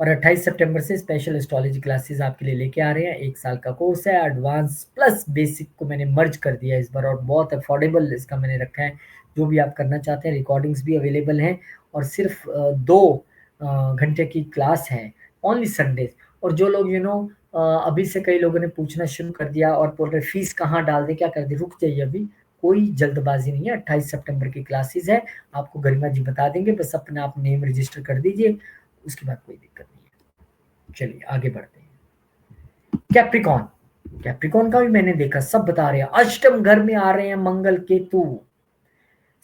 और 28 सितंबर से स्पेशल एस्ट्रोलॉजी क्लासेस आपके लिए लेके आ रहे हैं। 1 साल का कोर्स है, एडवांस प्लस बेसिक को मैंने मर्ज कर दिया इस बार, और बहुत अफोर्डेबल इसका मैंने रखा है। जो भी आप करना चाहते हैं, रिकॉर्डिंग्स भी अवेलेबल हैं, और सिर्फ 2 घंटे की क्लास है, ओनली संडेज। और जो लोग अभी से कई लोगों ने पूछना शुरू कर दिया और बोल रहे फीस कहाँ डाल दे, क्या कर दे, रुक जाइए, अभी कोई जल्दबाजी नहीं है। 28 सितंबर की क्लासेस है, आपको गरिमा जी बता देंगे, बस अपना आप नेम रजिस्टर कर दीजिए, उसके बाद कोई दिक्कत नहीं है। चलिए आगे बढ़ते हैं। कैप्रिकॉन, कैप्रिकॉन का भी मैंने देखा, सब बता रहे हैं अष्टम घर में आ रहे हैं मंगल केतु,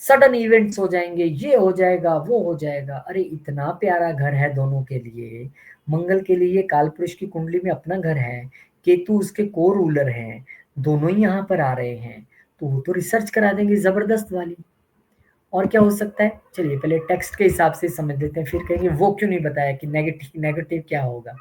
सडन इवेंट्स हो जाएंगे, ये हो जाएगा वो हो जाएगा। अरे इतना प्यारा घर है दोनों के लिए, मंगल के लिए कालपुरुष की कुंडली में अपना घर है, केतु उसके को रूलर हैं, दोनों ही यहाँ पर आ रहे हैं। तो वो तो रिसर्च करा देंगे जबरदस्त वाली। और क्या हो सकता है, चलिए पहले टेक्स्ट के हिसाब से समझ लेते हैं, फिर कहेंगे वो क्यों नहीं बताया कि नेगेटिव नेगेटिव क्या होगा।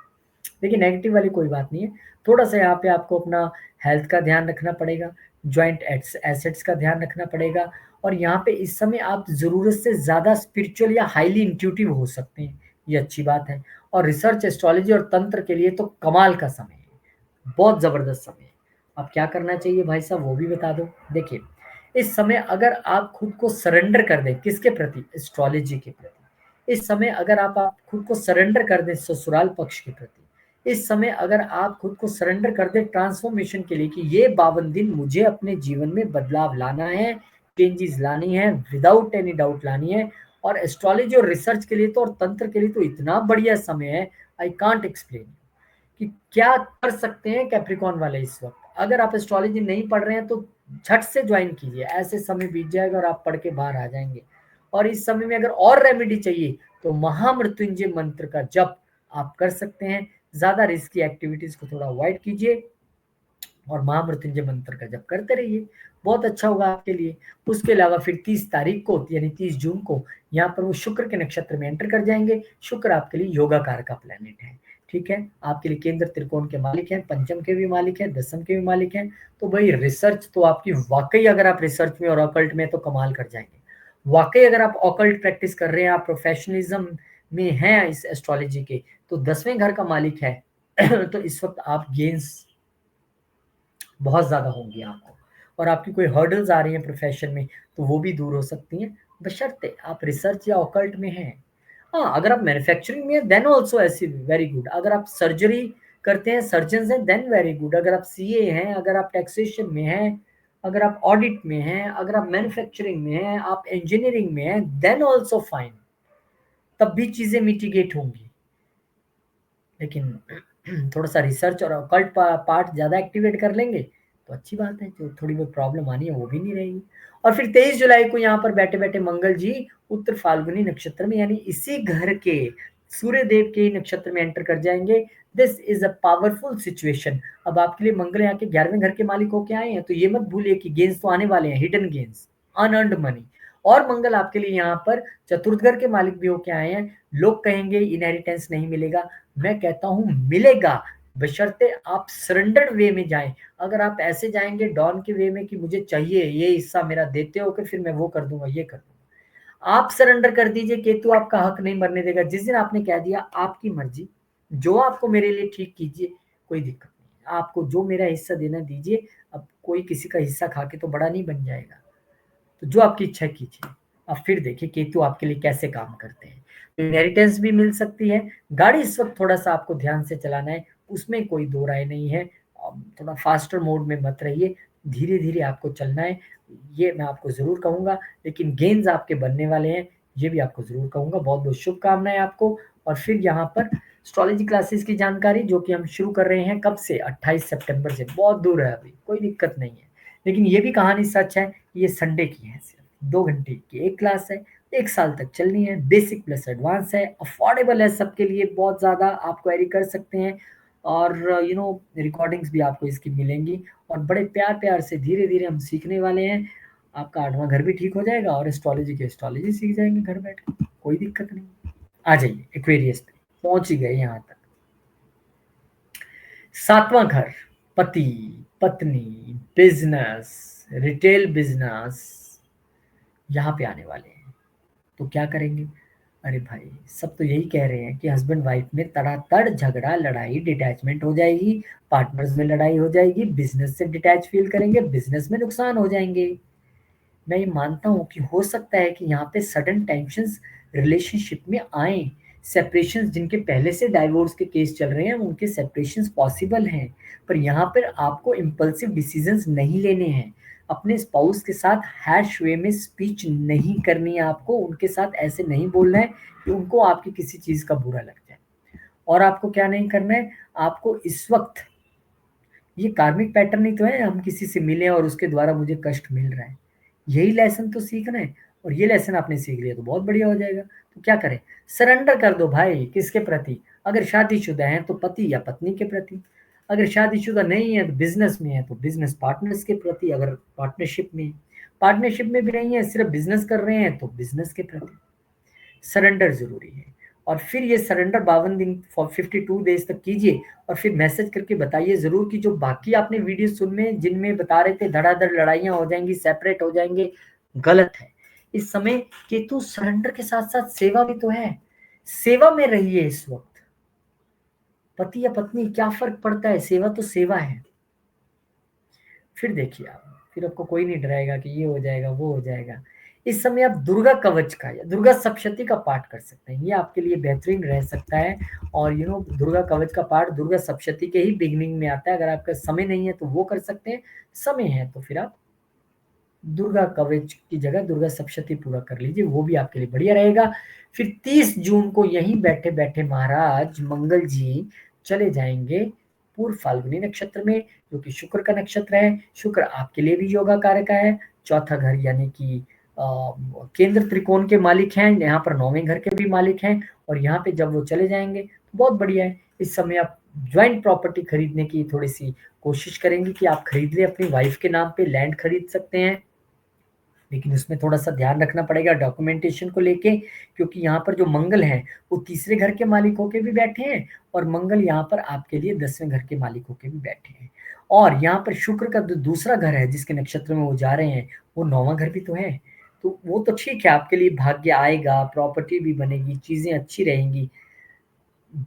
देखिए नेगेटिव वाली कोई बात नहीं है, थोड़ा सा यहाँ पे आपको अपना हेल्थ का ध्यान रखना पड़ेगा। ज्वाइंट एसेट्स का ध्यान रखना पड़ेगा। और यहाँ पे इस समय आप ज़रूरत से ज़्यादा स्पिरिचुअल या हाईली इंट्यूटिव हो सकते हैं, ये अच्छी बात है। और रिसर्च, एस्ट्रोलॉजी और तंत्र के लिए तो कमाल का समय है, बहुत ज़बरदस्त समय है। अब क्या करना चाहिए भाई साहब, वो भी बता दो। देखिए, इस समय अगर आप खुद को सरेंडर कर दें, किसके प्रति? एस्ट्रोलॉजी के प्रति। इस समय अगर आप खुद को सरेंडर कर दें ससुराल पक्ष के प्रति, इस समय अगर आप खुद को सरेंडर कर दें ट्रांसफॉर्मेशन के लिए कि ये 52 दिन मुझे अपने जीवन में बदलाव लाना है, चेंजेस लानी है, विदाउट एनी डाउट लानी है। और एस्ट्रोलॉजी और रिसर्च के लिए तो, और तंत्र के लिए तो इतना बढ़िया समय है, आई कांट एक्सप्लेन कि क्या कर सकते हैं कैप्रिकॉन वाले इस वक्त। अगर आप एस्ट्रोलॉजी नहीं पढ़ रहे हैं तो झट से ज्वाइन कीजिए, ऐसे समय बीत जाएगा और आप पढ़ के बाहर आ जाएंगे। और इस समय में अगर और रेमेडी चाहिए तो महामृत्युंजय मंत्र का जप आप कर सकते हैं। ज्यादा रिस्की एक्टिविटीज को थोड़ा अवॉइड कीजिए और महामृत्युंजय मंत्र का जप करते रहिए, बहुत अच्छा होगा आपके लिए। उसके अलावा फिर 30 तारीख को यानी 30 जून को यहाँ पर वो शुक्र के नक्षत्र में एंटर कर जाएंगे। शुक्र आपके लिए योगाकार का प्लेनेट है, ठीक है। आपके लिए केंद्र त्रिकोण के मालिक हैं, पंचम के भी मालिक हैं, दसम के भी मालिक हैं। तो भाई रिसर्च तो आपकी वाकई, अगर आप रिसर्च में और ऑकल्ट में तो कमाल कर जाएंगे। वाकई अगर आप ऑकल्ट प्रैक्टिस कर रहे हैं, आप प्रोफेशनलिज्म में हैं इस एस्ट्रोलॉजी के, तो 10वें घर का मालिक है तो इस वक्त आप गेंस बहुत ज़्यादा होंगी आपको। और आपकी कोई हर्डल्स आ रही हैं प्रोफेशन में तो वो भी दूर हो सकती हैं, बशर्ते आप रिसर्च या ऑकल्ट में हैं। हाँ, अगर आप मैन्युफैक्चरिंग में हैं देन ऑल्सो ऐसी वेरी गुड। अगर आप सर्जरी करते हैं, सर्जन हैं, देन वेरी गुड। अगर आप सीए हैं, अगर आप टैक्सेशन में हैं, अगर आप ऑडिट में हैं, अगर आप मैन्युफैक्चरिंग में हैं, आप इंजीनियरिंग में हैं, देन ऑल्सो फाइन, तब भी चीज़ें मिटिगेट होंगी। लेकिन थोड़ा सा रिसर्च और ऑकल्ट पार्ट ज़्यादा एक्टिवेट कर लेंगे तो अच्छी बात है, जो थोड़ी बहुत प्रॉब्लम आनी है वो भी नहीं रहेगी। और फिर 23 जुलाई को यहाँ पर बैठे बैठे मंगल जी उत्तर फाल्गुनी नक्षत्र में यानी इसी घर के सूर्य देव के नक्षत्र में एंटर कर जाएंगे। This is a powerful situation. अब आपके लिए मंगल यहाँ के 11वें घर के मालिक होके आए हैं, तो ये मत भूलिए कि गेंस तो आने वाले हैं, हिडन गेंस, अनअर्न्ड मनी। और मंगल आपके लिए यहाँ पर चतुर्थ घर के मालिक भी होके आए हैं। लोग कहेंगे इनहेरिटेंस नहीं मिलेगा, मैं कहता हूं मिलेगा, बशर्ते आप सरेंडर्ड वे में जाएं। अगर आप ऐसे जाएंगे डॉन के वे में कि मुझे चाहिए ये हिस्सा मेरा देते हो कि फिर मैं वो कर दूंगा, ये कर दूंगा, आप सरेंडर कर दीजिए। केतु आपका हक नहीं मरने देगा। जिस दिन आपने कह दिया आपकी मर्जी, जो आपको मेरे लिए ठीक कीजिए, कोई दिक्कत नहीं, आपको जो मेरा हिस्सा देना दीजिए। अब कोई किसी का हिस्सा खा के तो बड़ा नहीं बन जाएगा, तो जो आपकी इच्छा कीजिए। अब फिर देखिए केतु आपके लिए कैसे काम करते हैं। तो इनहेरिटेंस भी मिल सकती है। गाड़ी इस वक्त थोड़ा सा आपको ध्यान से चलाना है, उसमें कोई दो राय नहीं है। थोड़ा फास्टर मोड में मत रहिए, धीरे धीरे आपको चलना है, ये मैं आपको जरूर कहूंगा। लेकिन गेंस आपके बनने वाले हैं, ये भी आपको जरूर कहूंगा। बहुत बहुत शुभकामनाएं आपको। और फिर यहाँ पर एस्ट्रोलॉजी क्लासेस की जानकारी जो कि हम शुरू कर रहे हैं, कब से? 28 सितंबर से। बहुत दूर है अभी, कोई दिक्कत नहीं है। लेकिन ये भी कहानी सच है, ये संडे की है, सिर्फ 2 घंटे की एक क्लास है, 1 साल तक चलनी है, बेसिक प्लस एडवांस है, अफोर्डेबल है सबके लिए, बहुत ज़्यादा आप क्वेरी कर सकते हैं। और रिकॉर्डिंग्स भी आपको इसकी मिलेंगी। और बड़े प्यार प्यार से धीरे धीरे हम सीखने वाले हैं। आपका 8वां घर भी ठीक हो जाएगा और एस्ट्रोलॉजी की एस्ट्रोलॉजी सीख जाएंगे घर बैठ के, कोई दिक्कत नहीं। आ जाइए एक्वेरियस पे, पहुंच ही गए यहाँ तक। 7वां घर, पति, पत्नी, बिजनेस, रिटेल बिजनेस, यहाँ पे आने वाले हैं। तो क्या करेंगे? अरे भाई, सब तो यही कह रहे हैं कि हस्बैंड वाइफ में तड़ातड़ झगड़ा, लड़ाई, डिटैचमेंट हो जाएगी, पार्टनर्स में लड़ाई हो जाएगी, बिजनेस से डिटैच फील करेंगे, बिजनेस में नुकसान हो जाएंगे। मैं ये मानता हूँ कि हो सकता है कि यहाँ पे सडन टेंशन्स रिलेशनशिप में आए, सेपरेशंस, जिनके पहले से डाइवोर्स के केस चल रहे हैं उनके सेपरेशंस पॉसिबल हैं। पर यहाँ पर आपको इम्पल्सिव डिसीजंस नहीं लेने हैं। अपने स्पाउस के साथ हैश वे में स्पीच नहीं करनी है आपको, उनके साथ ऐसे नहीं बोलना है कि उनको आपकी किसी चीज़ का बुरा लग जाए। और आपको क्या नहीं करना है, आपको इस वक्त ये कार्मिक पैटर्न ही तो है, हम किसी से मिले और उसके द्वारा मुझे कष्ट मिल रहा है, यही लेसन तो सीखना है। और ये लेसन आपने सीख लिया तो बहुत बढ़िया हो जाएगा। तो क्या करें? सरेंडर कर दो भाई। किसके प्रति? अगर शादीशुदा हैं तो पति या पत्नी के प्रति, अगर शादीशुदा नहीं है तो बिजनेस में है तो बिजनेस पार्टनर्स के प्रति, अगर पार्टनरशिप में भी नहीं है, सिर्फ बिजनेस कर रहे हैं तो बिजनेस के प्रति। सरेंडर जरूरी है। और फिर ये सरेंडर 52 दिन फॉर 52 डेज तक कीजिए और फिर मैसेज करके बताइए ज़रूर कि जो बाकी आपने वीडियो सुने जिनमें बता रहे थे धड़ाधड़ लड़ाइयाँ हो जाएँगी, सेपरेट हो जाएँगे, गलत है। इस समय केतु सरेंडर के साथ-साथ सेवा भी तो है। सेवा में रहिए इस वक़्त। पति या पत्नी क्या फ़र्क पड़ता है, सेवा तो सेवा है। फिर देखिए आप, फिर आपको कोई नहीं डराएगा कि ये हो जाएगा, वो हो जाएगा। इस समय आप दुर्गा कवच का या दुर्गा सप्तशती का पाठ कर सकते हैं, ये आपके लिए बेहतरीन रह सकता है। और दुर्गा कवच का पाठ दुर्गा सप्तशती के ही बिगिनिंग में आता है। अगर आपका समय नहीं है तो वो कर सकते हैं, समय है तो फिर आप दुर्गा कवच की जगह दुर्गा सप्तशती पूरा कर लीजिए, वो भी आपके लिए बढ़िया रहेगा। फिर 30 जून को यहीं बैठे-बैठे महाराज मंगल जी चले जाएँगे पूर्व फाल्गुनी नक्षत्र में, जो कि शुक्र का नक्षत्र है। शुक्र आपके लिए भी योगा कारक है, चौथा घर यानी कि अ, केंद्र त्रिकोण के मालिक हैं, यहाँ पर 9वें घर के भी मालिक हैं और यहाँ पे जब वो चले जाएँगे तो बहुत बढ़िया है। इस समय आप जॉइंट प्रॉपर्टी खरीदने की थोड़ी-सी कोशिश करेंगे कि आप खरीद लें, अपनी वाइफ के नाम पे लैंड खरीद सकते हैं। लेकिन उसमें थोड़ा-सा ध्यान रखना पड़ेगा डॉक्यूमेंटेशन को लेके, क्योंकि यहाँ पर जो मंगल हैं, वो तीसरे घर के मालिक होके भी बैठे हैं और मंगल यहाँ पर आपके लिए 10वें घर के मालिक होके भी बैठे हैं। और यहाँ पर शुक्र का जो दूसरा घर है, जिसके नक्षत्र में वो जा रहे हैं, वो 9वां घर भी तो है। तो वो तो ठीक है, आपके लिए भाग्य आएगा, प्रॉपर्टी भी बनेगी, चीज़ें अच्छी रहेंगी।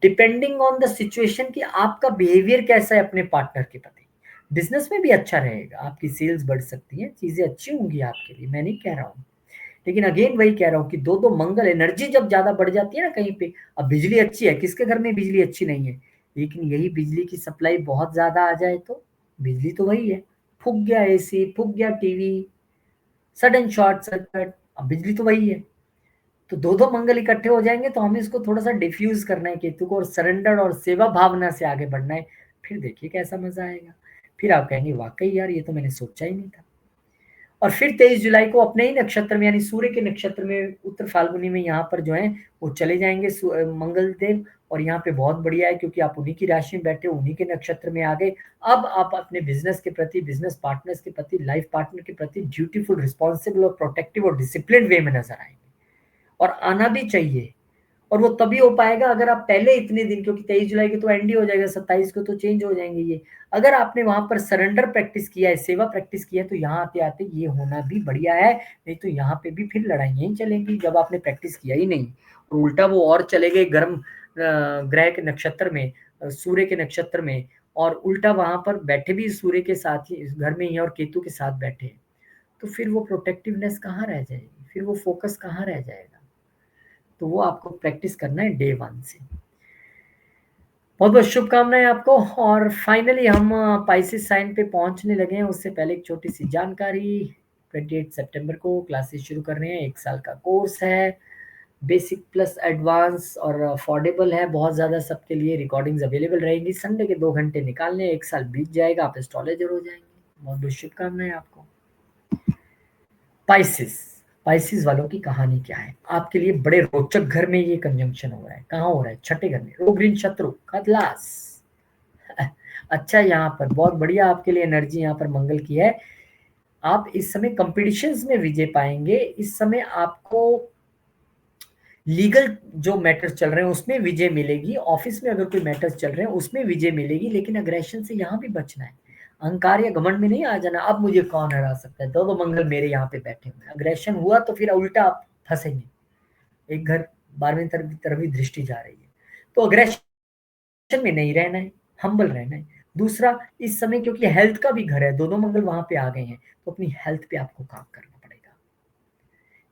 डिपेंडिंग ऑन द सिचुएशन कि आपका बिहेवियर कैसा है अपने पार्टनर के प्रति। बिज़नेस में भी अच्छा रहेगा, आपकी सेल्स बढ़ सकती हैं, चीज़ें अच्छी होंगी आपके लिए, मैं नहीं कह रहा हूँ। लेकिन अगेन वही कह रहा हूँ कि 2-2 मंगल एनर्जी जब ज़्यादा बढ़ जाती है ना कहीं पे, अब बिजली अच्छी है, किसके घर में बिजली अच्छी नहीं है? लेकिन यही बिजली की सप्लाई बहुत ज़्यादा आ जाए तो? बिजली तो वही है, फूँक गया एसी, फूँक गया टीवी, सडन शॉर्ट सर्किट, अब बिजली तो वही है। तो 2-2 मंगल इकट्ठे हो जाएँगे तो हमें इसको थोड़ा-सा डिफ्यूज़ करना है केतु को और सरेंडर और सेवा भावना से आगे बढ़ना है। फिर देखिए कैसा मज़ा आएगा। फिर आप कहेंगे वाक़ई यार ये तो मैंने सोचा ही नहीं था। और फिर 23 जुलाई को अपने ही नक्षत्र में यानी सूर्य के नक्षत्र में उत्तर फाल्गुनी में यहाँ पर जो है वो चले जाएँगे मंगल देव और यहाँ पे बहुत बढ़िया है क्योंकि आप उन्हीं की राशि में बैठे हो, उन्हीं के नक्षत्र में आ गए। अब आप अपने बिज़नेस के प्रति, बिज़नेस पार्टनर्स के प्रति, लाइफ़ पार्टनर के प्रति ड्यूटीफुल, रिस्पॉन्सिबल और प्रोटेक्टिव और डिसिप्लिन्ड वे में नज़र आएँगे। और आना भी चाहिए और वो तभी हो पाएगा अगर आप पहले इतने दिन क्योंकि 23 जुलाई को तो एंड ही हो जाएगा, 27 को तो चेंज हो जाएँगे ये। अगर आपने वहाँ पर सरेंडर प्रैक्टिस किया है, सेवा प्रैक्टिस की है, तो यहाँ आते-आते ये होना भी बढ़िया है, नहीं तो यहाँ पे भी फिर लड़ाइयाँ ही चलेंगी जब आपने प्रैक्टिस किया ही नहीं। और उल्टा वो और चले गए गर्म ग्रह के नक्षत्र में सूर्य के नक्षत्र में और उल्टा वहाँ पर बैठे भी सूर्य के साथ ही इस घर में ही हैं और केतु के साथ बैठे हैं। तो फिर वो प्रोटेक्टिवनेस कहाँ रह जाएगी? फिर वो फ़ोकस कहाँ रह जाएगा? तो वो आपको प्रैक्टिस करना है डे 1 से। बहुत-बहुत शुभकामनाएँ आपको और फाइनली हम पाइसेस साइन पे पहुँचने लगे हैं, उससे पहले एक छोटी-सी जानकारी 28 सितंबर को क्लासेस शुरू कर रहे हैं, 1 साल का कोर्स है, बेसिक प्लस एडवांस और अफोर्डेबल है बहुत ज़्यादा सबके लिए, रिकॉर्डिंग्स अवेलेबल रहेंगी, संडे के 2 घंटे निकालने हैं, 1 साल बीत जाएगा, आप एस्ट्रोलॉजर हो जाएँगे। बहुत-बहुत शुभकामनाएँ आपको। पाइसेस पाइसेस वालों की कहानी क्या है? आपके लिए बड़े रोचक घर में ये कंजंक्शन हो रहा है। कहाँ हो रहा है? छठे घर में। रोग ऋण शत्रु का क्लास। अच्छा यहाँ पर बहुत बढ़िया आपके लिए एनर्जी यहाँ पर मंगल की है। आप इस समय कॉम्पिटिशन्स में विजय पाएँगे। इस समय आपको लीगल जो मैटर्स चल रहे हैं उसमें विजय मिलेगी। ऑफ़िस में अगर कोई मैटर्स चल रहे हैं उसमें विजय मिलेगी लेकिन अग्रेशन से यहाँ भी बचना है। अहंकार या घमंड में नहीं आ जाना, अब मुझे कौन हरा सकता है? 2-2 मंगल मेरे यहाँ पे बैठे हुए हैं। अग्रेशन हुआ तो फिर उल्टा आप फँसेंगे। एक घर 12वें तरफ ही दृष्टि जा रही है। तो अग्रेशन में नहीं रहना है, हम्बल रहना है। दूसरा इस समय क्योंकि हेल्थ का भी घर है, 2-2 मंगल वहाँ पे आ गए हैं, तो अपनी हेल्थ पे आपको काम करना पड़ेगा।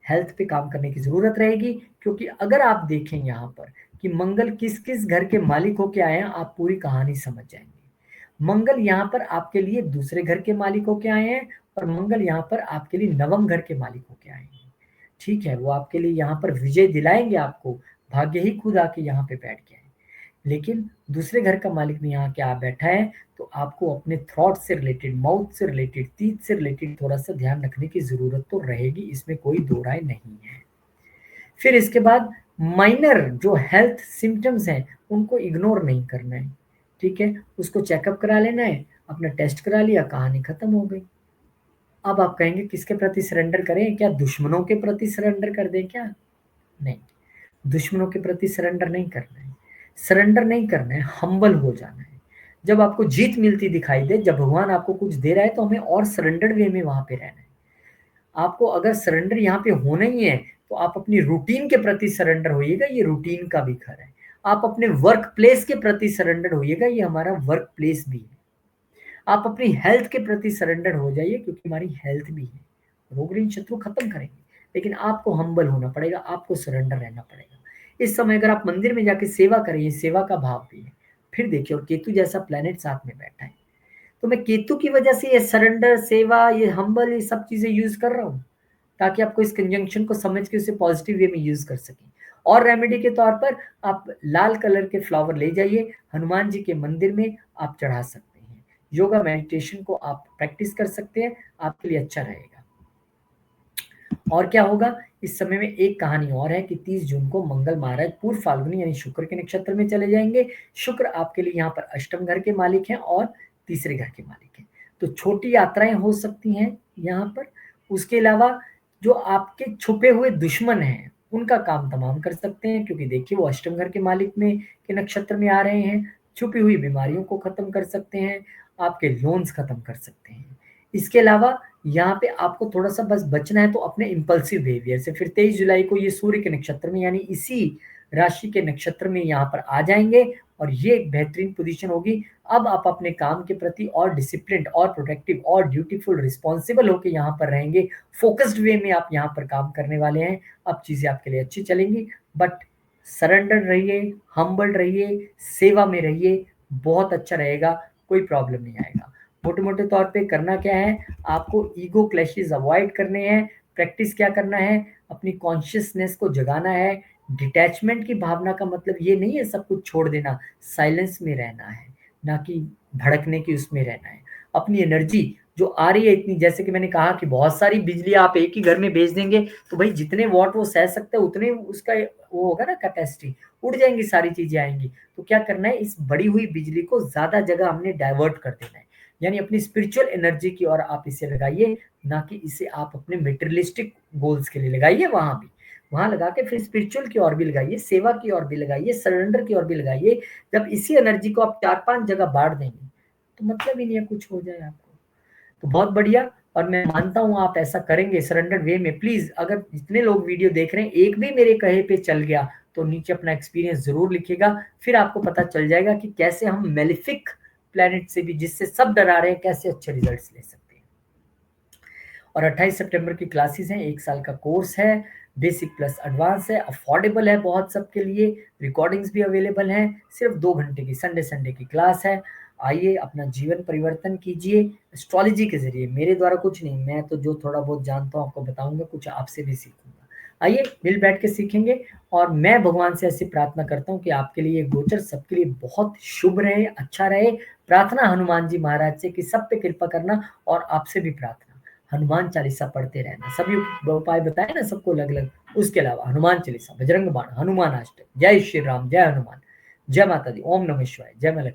हेल्थ पे काम करने की ज़रूरत रहेगी क्योंकि अगर आप देखें यहाँ पर कि मंगल किस-किस घर के मालिक होके आए हैं, आप पूरी कहानी समझ जाएँगे। मंगल यहाँ पर आपके लिए दूसरे घर के मालिक होके आए हैं और मंगल यहाँ पर आपके लिए नवम घर के मालिक होके आए हैं। ठीक है, वो आपके लिए यहाँ पर विजय दिलाएँगे आपको, भाग्य ही खुद आके यहाँ पे बैठ गया है। लेकिन दूसरे घर का मालिक भी यहाँ के आ बैठा है, तो आपको अपने थॉट से रिलेटेड, माउथ से रिलेटेड, तीत से रिलेटेड थोड़ा-सा ध्यान रखने की ज़रूरत तो रहेगी, इसमें कोई दो राय नहीं है। फिर इसके बाद माइनर जो हेल्थ सिम्पटम्स हैं, उनको इग्नोर नहीं करना है, ठीक है? उसको चेकअप करा लेना है, अपना टेस्ट करा लिया, कहानी खत्म हो गई। अब आप कहेंगे किसके प्रति सरेंडर करें? क्या दुश्मनों के प्रति सरेंडर कर दें क्या? नहीं। दुश्मनों के प्रति सरेंडर नहीं करना है, सरेंडर नहीं करना है, हम्बल हो जाना है। जब आपको जीत मिलती दिखाई दे, जब भगवान आपको कुछ दे रहा है, तो हमें और सरेंडर्ड वे में वहां पे रहना है। आपको अगर सरेंडर यहाँ पे होना ही है, तो आप अपनी रूटीन के प्रति सरेंडर होइएगा, ये रूटीन का भी घर है। आप अपने वर्क प्लेस के प्रति सरेंडर होइएगा, ये हमारा वर्क प्लेस भी है। आप अपनी हेल्थ के प्रति सरेंडर हो जाइए, क्योंकि हमारी हेल्थ भी है। रोग ऋण शत्रु खत्म करेंगे, लेकिन आपको हम्बल होना पड़ेगा, आपको सरेंडर रहना पड़ेगा। इस समय अगर आप मंदिर में जाके सेवा करें, ये सेवा का भाव भी है। फिर देखिए, और केतु जैसा प्लेनेट साथ में बैठा है, तो मैं केतु की वजह से ये सरेंडर, सेवा, ये हम्बल, ये सब चीजें यूज कर रहा हूँ, ताकि आपको इस कंजंक्शन को समझ के उसे पॉजिटिव वे में यूज कर सकें। और रेमेडी के तौर पर आप लाल कलर के फ्लावर ले जाइए, हनुमान जी के मंदिर में आप चढ़ा सकते हैं। योगा मेडिटेशन को आप प्रैक्टिस कर सकते हैं, आपके लिए अच्छा रहेगा। और क्या होगा, इस समय में एक कहानी और है कि 30 जून को मंगल महाराज पूर्व फाल्गुनी यानी शुक्र के नक्षत्र में चले जाएंगे। शुक्र आपके लिए यहाँ पर अष्टम घर के मालिक हैं और तीसरे घर के मालिक हैं, तो छोटी यात्राएं हो सकती हैं यहाँ पर। उसके अलावा जो आपके छुपे हुए दुश्मन हैं, उनका काम तमाम कर सकते हैं, क्योंकि देखिए वो अष्टम घर के मालिक में के नक्षत्र में आ रहे हैं। छुपी हुई बीमारियों को खत्म कर सकते हैं, आपके लोन्स खत्म कर सकते हैं। इसके अलावा यहाँ पे आपको थोड़ा सा बस बचना है, तो अपने इम्पल्सिव बिहेवियर से। फिर 23 जुलाई को ये सूर्य के नक्षत्र में यानी इसी राशि के नक्षत्र में यहाँ पर आ जाएंगे, और ये एक बेहतरीन पोजीशन होगी। अब आप अपने काम के प्रति और डिसिप्लिन और प्रोटेक्टिव और ड्यूटीफुल रिस्पॉन्सिबल होकर यहाँ पर रहेंगे। फोकस्ड वे में आप यहाँ पर काम करने वाले हैं। अब चीजें आपके लिए अच्छी चलेंगी, बट सरेंडर रहिए, हम्बल रहिए, सेवा में रहिए, बहुत अच्छा रहेगा, कोई प्रॉब्लम नहीं आएगा। मोटे मोटे तौर पे करना क्या है, आपको ईगो क्लैशेस अवॉइड करने हैं। प्रैक्टिस क्या करना है, अपनी कॉन्शियसनेस को जगाना है। डिटैचमेंट की भावना का मतलब ये नहीं है सब कुछ छोड़ देना, साइलेंस में रहना है, ना कि भड़कने की उसमें रहना है। अपनी एनर्जी जो आ रही है इतनी, जैसे कि मैंने कहा कि बहुत सारी बिजली आप एक ही घर में भेज देंगे, तो भाई जितने वॉट वो सह सकते हैं उतने उसका वो होगा ना कैपेसिटी, उड़ जाएंगी, सारी चीजें आएंगी। तो क्या करना है, इस बड़ी हुई बिजली को ज्यादा जगह हमने डाइवर्ट कर देना है, यानी अपनी स्पिरिचुअल एनर्जी की ओर आप इसे लगाइए, ना कि इसे आप अपने मेटेरियलिस्टिक गोल्स के लिए लगाइए। वहां भी वहां लगा के फिर स्पिरिचुअल की ओर भी लगाइए, सेवा की ओर भी लगाइए, सरेंडर की ओर भी लगाइए। जब इसी एनर्जी को आप 4-5 जगह बांट देंगे, तो मतलब ही नहीं है कुछ हो जाए आपको, तो बहुत बढ़िया। और मैं मानता हूं आप ऐसा करेंगे सरेंडर वे में। प्लीज, अगर जितने लोग वीडियो देख रहे हैं, एक भी मेरे कहे पे चल गया, तो नीचे अपना एक्सपीरियंस जरूर लिखिएगा। फिर आपको पता चल जाएगा कि कैसे हम मेलिफिक प्लेनेट से भी, जिससे सब डरा रहे हैं, कैसे अच्छे रिजल्ट्स ले सकते हैं। और 28 सितंबर की क्लासेस हैं, 1 साल का कोर्स है, बेसिक प्लस एडवांस है, अफोर्डेबल है बहुत सबके लिए। रिकॉर्डिंग्स भी अवेलेबल हैं, सिर्फ 2 घंटे की संडे संडे की क्लास है। आइए, अपना जीवन परिवर्तन कीजिए एस्ट्रोलॉजी के जरिए। मेरे द्वारा कुछ नहीं, मैं तो जो थोड़ा बहुत जानता हूँ आपको बताऊंगा, कुछ आपसे भी सीखूंगा। आइए मिल बैठ के सीखेंगे। और मैं भगवान से ऐसी प्रार्थना करता हूँ कि आपके लिए गोचर सबके लिए बहुत शुभ रहे, अच्छा रहे। प्रार्थना हनुमान जी महाराज से कि सब पे कृपा करना, और आपसे भी प्रार्थना हनुमान चालीसा पढ़ते रहना। सभी उपाय बताए ना सबको अलग अलग, उसके अलावा हनुमान चालीसा, बजरंग बाण, हनुमान अष्टक, जय श्री राम, जय हनुमान, जय माता दी, ओम नमः शिवाय, जय माता।